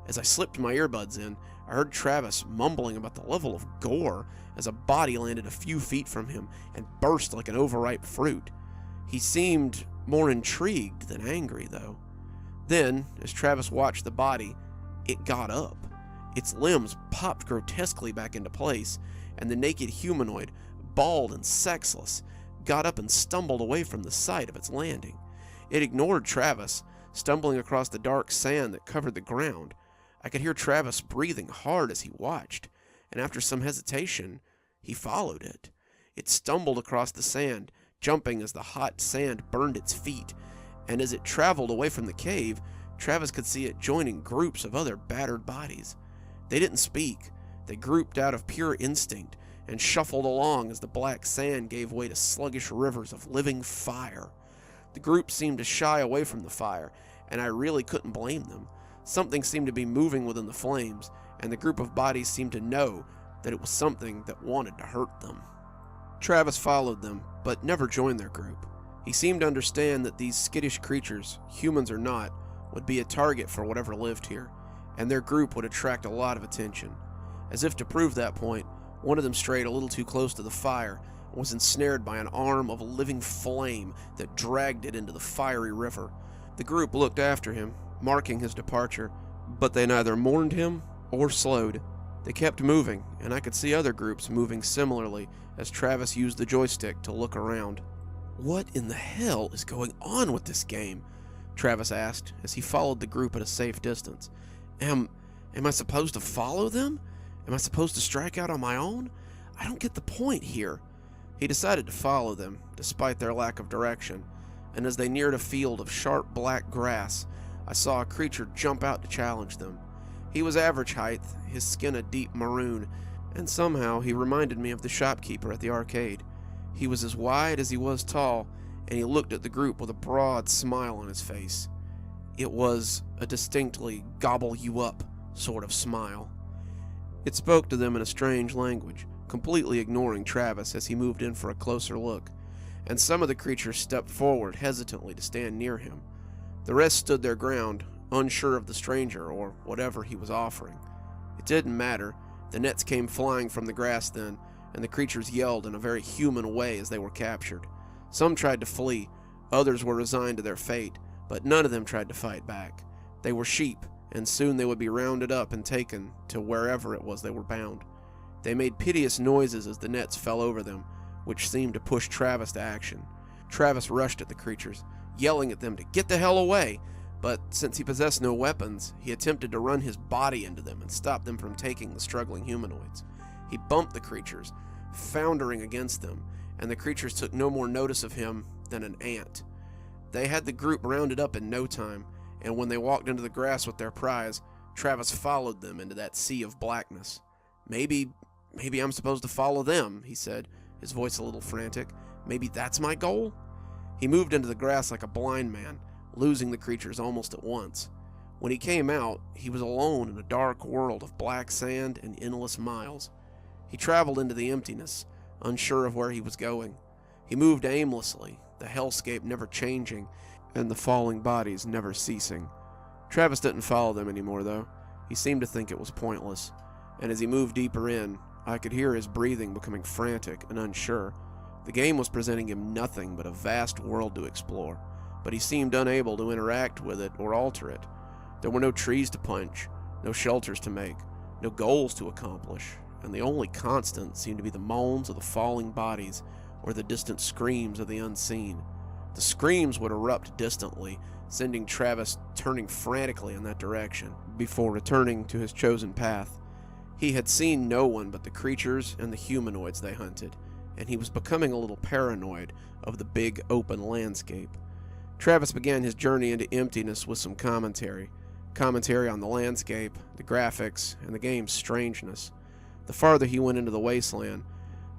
S1: As I slipped my earbuds in, I heard Travis mumbling about the level of gore as a body landed a few feet from him and burst like an overripe fruit. He seemed more intrigued than angry, though. Then, as Travis watched the body, it got up. Its limbs popped grotesquely back into place, and the naked humanoid, bald and sexless, got up and stumbled away from the site of its landing. It ignored Travis, stumbling across the dark sand that covered the ground. I could hear Travis breathing hard as he watched, and after some hesitation, he followed it. It stumbled across the sand, jumping as the hot sand burned its feet, and as it traveled away from the cave, Travis could see it joining groups of other battered bodies. They didn't speak. They grouped out of pure instinct and shuffled along as the black sand gave way to sluggish rivers of living fire. The group seemed to shy away from the fire, and I really couldn't blame them. Something seemed to be moving within the flames, and the group of bodies seemed to know that it was something that wanted to hurt them. Travis followed them, but never joined their group. He seemed to understand that these skittish creatures, humans or not, would be a target for whatever lived here, and their group would attract a lot of attention. As if to prove that point, one of them strayed a little too close to the fire and was ensnared by an arm of living flame that dragged it into the fiery river. The group looked after him, marking his departure, but they neither mourned him or slowed. They kept moving, and I could see other groups moving similarly as Travis used the joystick to look around. "What in the hell is going on with this game?" Travis asked as he followed the group at a safe distance. Am I supposed to follow them? Am I supposed to strike out on my own? I don't get the point here. He decided to follow them, despite their lack of direction, and as they neared a field of sharp black grass, I saw a creature jump out to challenge them. He was average height, his skin a deep maroon, and somehow he reminded me of the shopkeeper at the arcade. He was as wide as he was tall, and he looked at the group with a broad smile on his face. It was a distinctly gobble you up sort of smile. It spoke to them in a strange language, completely ignoring Travis as he moved in for a closer look, and some of the creatures stepped forward hesitantly to stand near him. The rest stood their ground, unsure of the stranger or whatever he was offering. It didn't matter. The nets came flying from the grass then, and the creatures yelled in a very human way as they were captured. Some tried to flee, others were resigned to their fate, but none of them tried to fight back. They were sheep, and soon they would be rounded up and taken to wherever it was they were bound. They made piteous noises as the nets fell over them, which seemed to push Travis to action. Travis rushed at the creatures, yelling at them to get the hell away, but since he possessed no weapons, he attempted to run his body into them and stop them from taking the struggling humanoids. He bumped the creatures, foundering against them, and the creatures took no more notice of him than an ant. They had the group rounded up in no time, and when they walked into the grass with their prize, Travis followed them into that sea of blackness. Maybe I'm supposed to follow them, he said, his voice a little frantic. Maybe that's my goal? He moved into the grass like a blind man, losing the creatures almost at once. When he came out, he was alone in a dark world of black sand and endless miles. He traveled into the emptiness, unsure of where he was going. He moved aimlessly, the hellscape never changing, and the falling bodies never ceasing. Travis didn't follow them anymore, though. He seemed to think it was pointless, and as he moved deeper in, I could hear his breathing becoming frantic and unsure. The game was presenting him nothing but a vast world to explore, but he seemed unable to interact with it or alter it. There were no trees to punch, no shelters to make, no goals to accomplish, and the only constant seemed to be the moans of the falling bodies or the distant screams of the unseen. The screams would erupt distantly, sending Travis turning frantically in that direction, before returning to his chosen path. He had seen no one but the creatures and the humanoids they hunted, and he was becoming a little paranoid of the big open landscape. Travis began his journey into emptiness with some commentary on the landscape, the graphics, and the game's strangeness. The farther he went into the wasteland,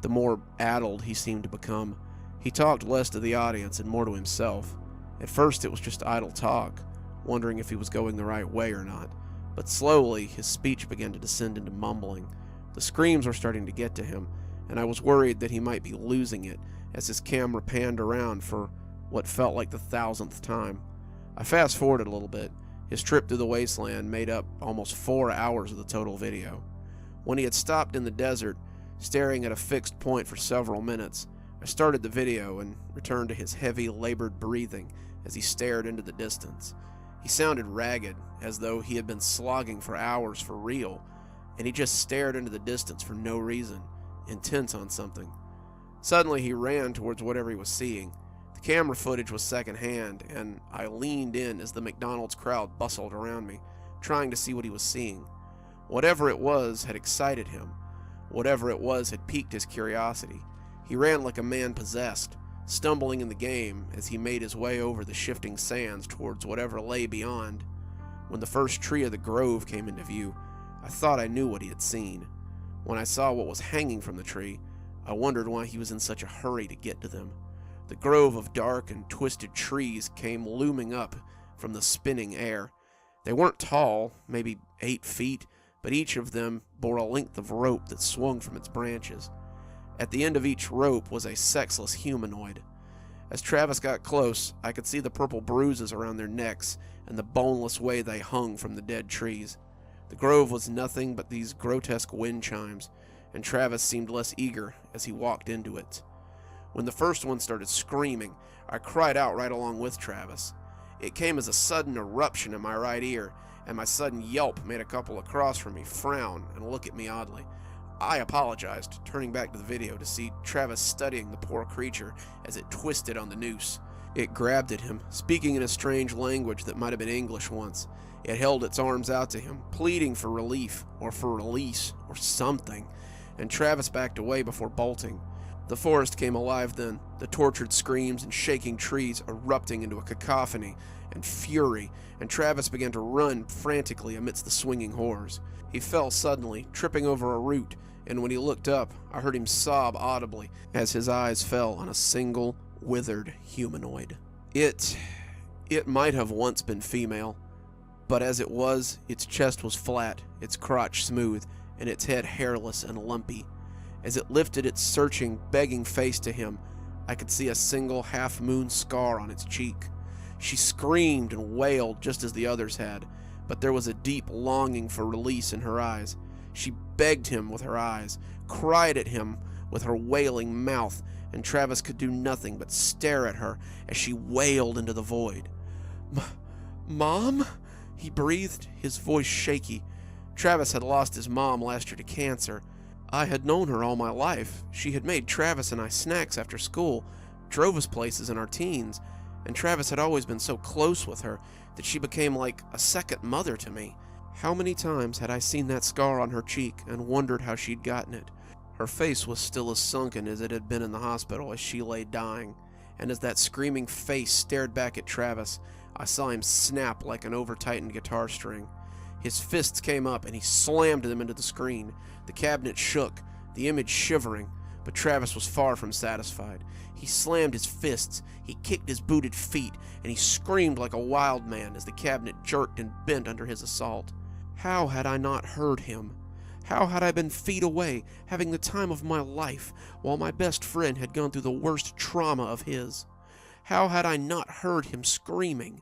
S1: the more addled he seemed to become. He talked less to the audience and more to himself. At first it was just idle talk, wondering if he was going the right way or not, but slowly his speech began to descend into mumbling. The screams were starting to get to him, and I was worried that he might be losing it as his camera panned around for what felt like the 1,000th time. I fast-forwarded a little bit. His trip through the wasteland made up almost 4 hours of the total video. When he had stopped in the desert, staring at a fixed point for several minutes, I started the video and returned to his heavy, labored breathing as he stared into the distance. He sounded ragged, as though he had been slogging for hours for real, and he just stared into the distance for no reason, intense on something. Suddenly he ran towards whatever he was seeing. The camera footage was secondhand, and I leaned in as the McDonald's crowd bustled around me, trying to see what he was seeing. Whatever it was had excited him. Whatever it was had piqued his curiosity. He ran like a man possessed, stumbling in the game as he made his way over the shifting sands towards whatever lay beyond. When the first tree of the grove came into view, I thought I knew what he had seen. When I saw what was hanging from the tree, I wondered why he was in such a hurry to get to them. The grove of dark and twisted trees came looming up from the spinning air. They weren't tall, maybe 8 feet, but each of them bore a length of rope that swung from its branches. At the end of each rope was a sexless humanoid. As Travis got close, I could see the purple bruises around their necks and the boneless way they hung from the dead trees. The grove was nothing but these grotesque wind chimes, and Travis seemed less eager as he walked into it. When the first one started screaming, I cried out right along with Travis. It came as a sudden eruption in my right ear, and my sudden yelp made a couple across from me frown and look at me oddly. I apologized, turning back to the video to see Travis studying the poor creature as it twisted on the noose. It grabbed at him, speaking in a strange language that might have been English once. It held its arms out to him, pleading for relief, or for release, or something, and Travis backed away before bolting. The forest came alive then, the tortured screams and shaking trees erupting into a cacophony and fury, and Travis began to run frantically amidst the swinging horrors. He fell suddenly, tripping over a root, and when he looked up, I heard him sob audibly as his eyes fell on a single, withered humanoid. It might have once been female, but as it was, its chest was flat, its crotch smooth, and its head hairless and lumpy. As it lifted its searching, begging face to him, I could see a single half-moon scar on its cheek. She screamed and wailed just as the others had, but there was a deep longing for release in her eyes. She begged him with her eyes, cried at him with her wailing mouth, and Travis could do nothing but stare at her as she wailed into the void. "Mom?" he breathed, his voice shaky. Travis had lost his mom last year to cancer. I had known her all my life. She had made Travis and I snacks after school, drove us places in our teens, and Travis had always been so close with her that she became like a second mother to me. How many times had I seen that scar on her cheek and wondered how she'd gotten it? Her face was still as sunken as it had been in the hospital as she lay dying, and as that screaming face stared back at Travis, I saw him snap like an over-tightened guitar string. His fists came up and he slammed them into the screen. The cabinet shook, the image shivering, but Travis was far from satisfied. He slammed his fists, he kicked his booted feet, and he screamed like a wild man as the cabinet jerked and bent under his assault. How had I not heard him? How had I been feet away, having the time of my life, while my best friend had gone through the worst trauma of his? How had I not heard him screaming?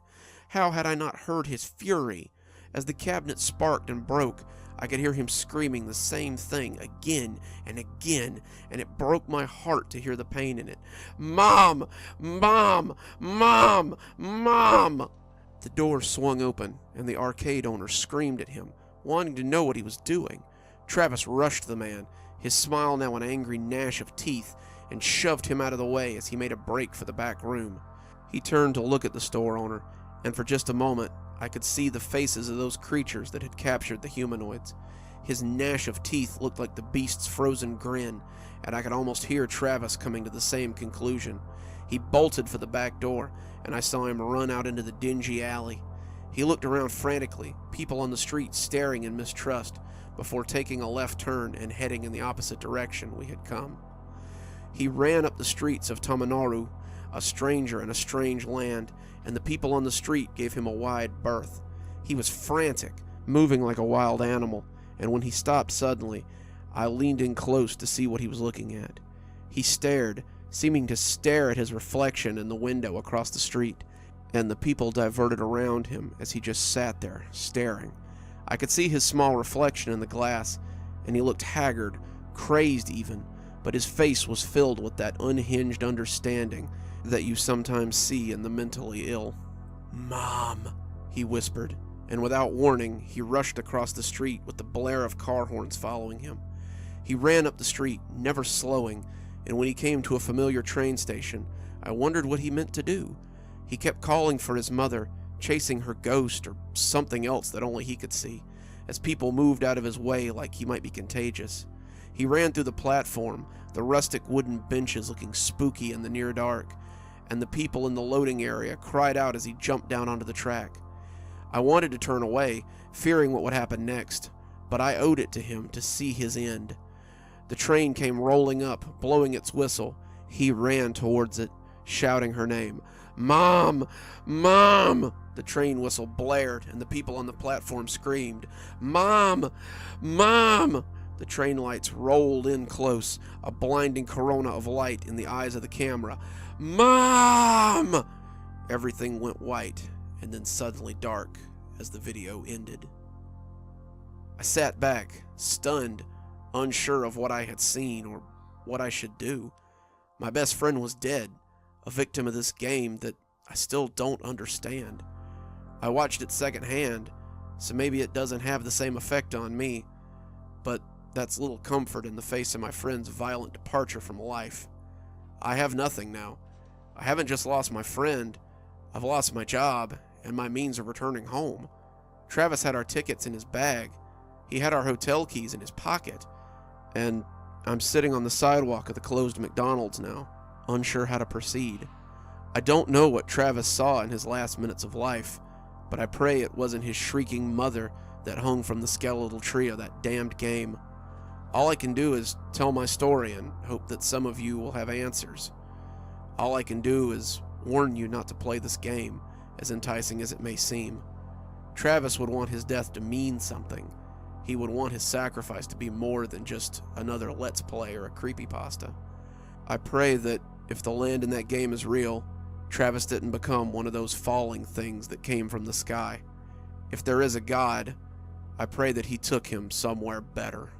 S1: How had I not heard his fury? As the cabinet sparked and broke, I could hear him screaming the same thing again and again, and it broke my heart to hear the pain in it. Mom! Mom! Mom! Mom! The door swung open, and the arcade owner screamed at him, wanting to know what he was doing. Travis rushed the man, his smile now an angry gnash of teeth, and shoved him out of the way as he made a break for the back room. He turned to look at the store owner, and for just a moment, I could see the faces of those creatures that had captured the humanoids. His gnash of teeth looked like the beast's frozen grin, and I could almost hear Travis coming to the same conclusion. He bolted for the back door, and I saw him run out into the dingy alley. He looked around frantically, people on the street staring in mistrust, before taking a left turn and heading in the opposite direction we had come. He ran up the streets of Tamanaru, a stranger in a strange land, and the people on the street gave him a wide berth. He was frantic, moving like a wild animal, and when he stopped suddenly, I leaned in close to see what he was looking at. He stared, seeming to stare at his reflection in the window across the street, and the people diverted around him as he just sat there, staring. I could see his small reflection in the glass, and he looked haggard, crazed even, but his face was filled with that unhinged understanding that you sometimes see in the mentally ill. "Mom," he whispered, and without warning, he rushed across the street with the blare of car horns following him. He ran up the street, never slowing, and when he came to a familiar train station, I wondered what he meant to do. He kept calling for his mother, chasing her ghost or something else that only he could see, as people moved out of his way like he might be contagious. He ran through the platform, the rustic wooden benches looking spooky in the near dark, and the people in the loading area cried out as he jumped down onto the track. I wanted to turn away, fearing what would happen next, but I owed it to him to see his end. The train came rolling up, blowing its whistle. He ran towards it, shouting her name. "Mom! Mom!" The train whistle blared, and the people on the platform screamed, "Mom! Mom!" The train lights rolled in close, a blinding corona of light in the eyes of the camera. "Mom!" Everything went white, and then suddenly dark as the video ended. I sat back, stunned, unsure of what I had seen or what I should do. My best friend was dead, a victim of this game that I still don't understand. I watched it secondhand, so maybe it doesn't have the same effect on me, but that's little comfort in the face of my friend's violent departure from life. I have nothing now. I haven't just lost my friend, I've lost my job and my means of returning home. Travis had our tickets in his bag, he had our hotel keys in his pocket, and I'm sitting on the sidewalk of the closed McDonald's now, unsure how to proceed. I don't know what Travis saw in his last minutes of life, but I pray it wasn't his shrieking mother that hung from the skeletal tree of that damned game. All I can do is tell my story and hope that some of you will have answers. All I can do is warn you not to play this game, as enticing as it may seem. Travis would want his death to mean something. He would want his sacrifice to be more than just another Let's Play or a creepypasta. I pray that if the land in that game is real, Travis didn't become one of those falling things that came from the sky. If there is a God, I pray that he took him somewhere better.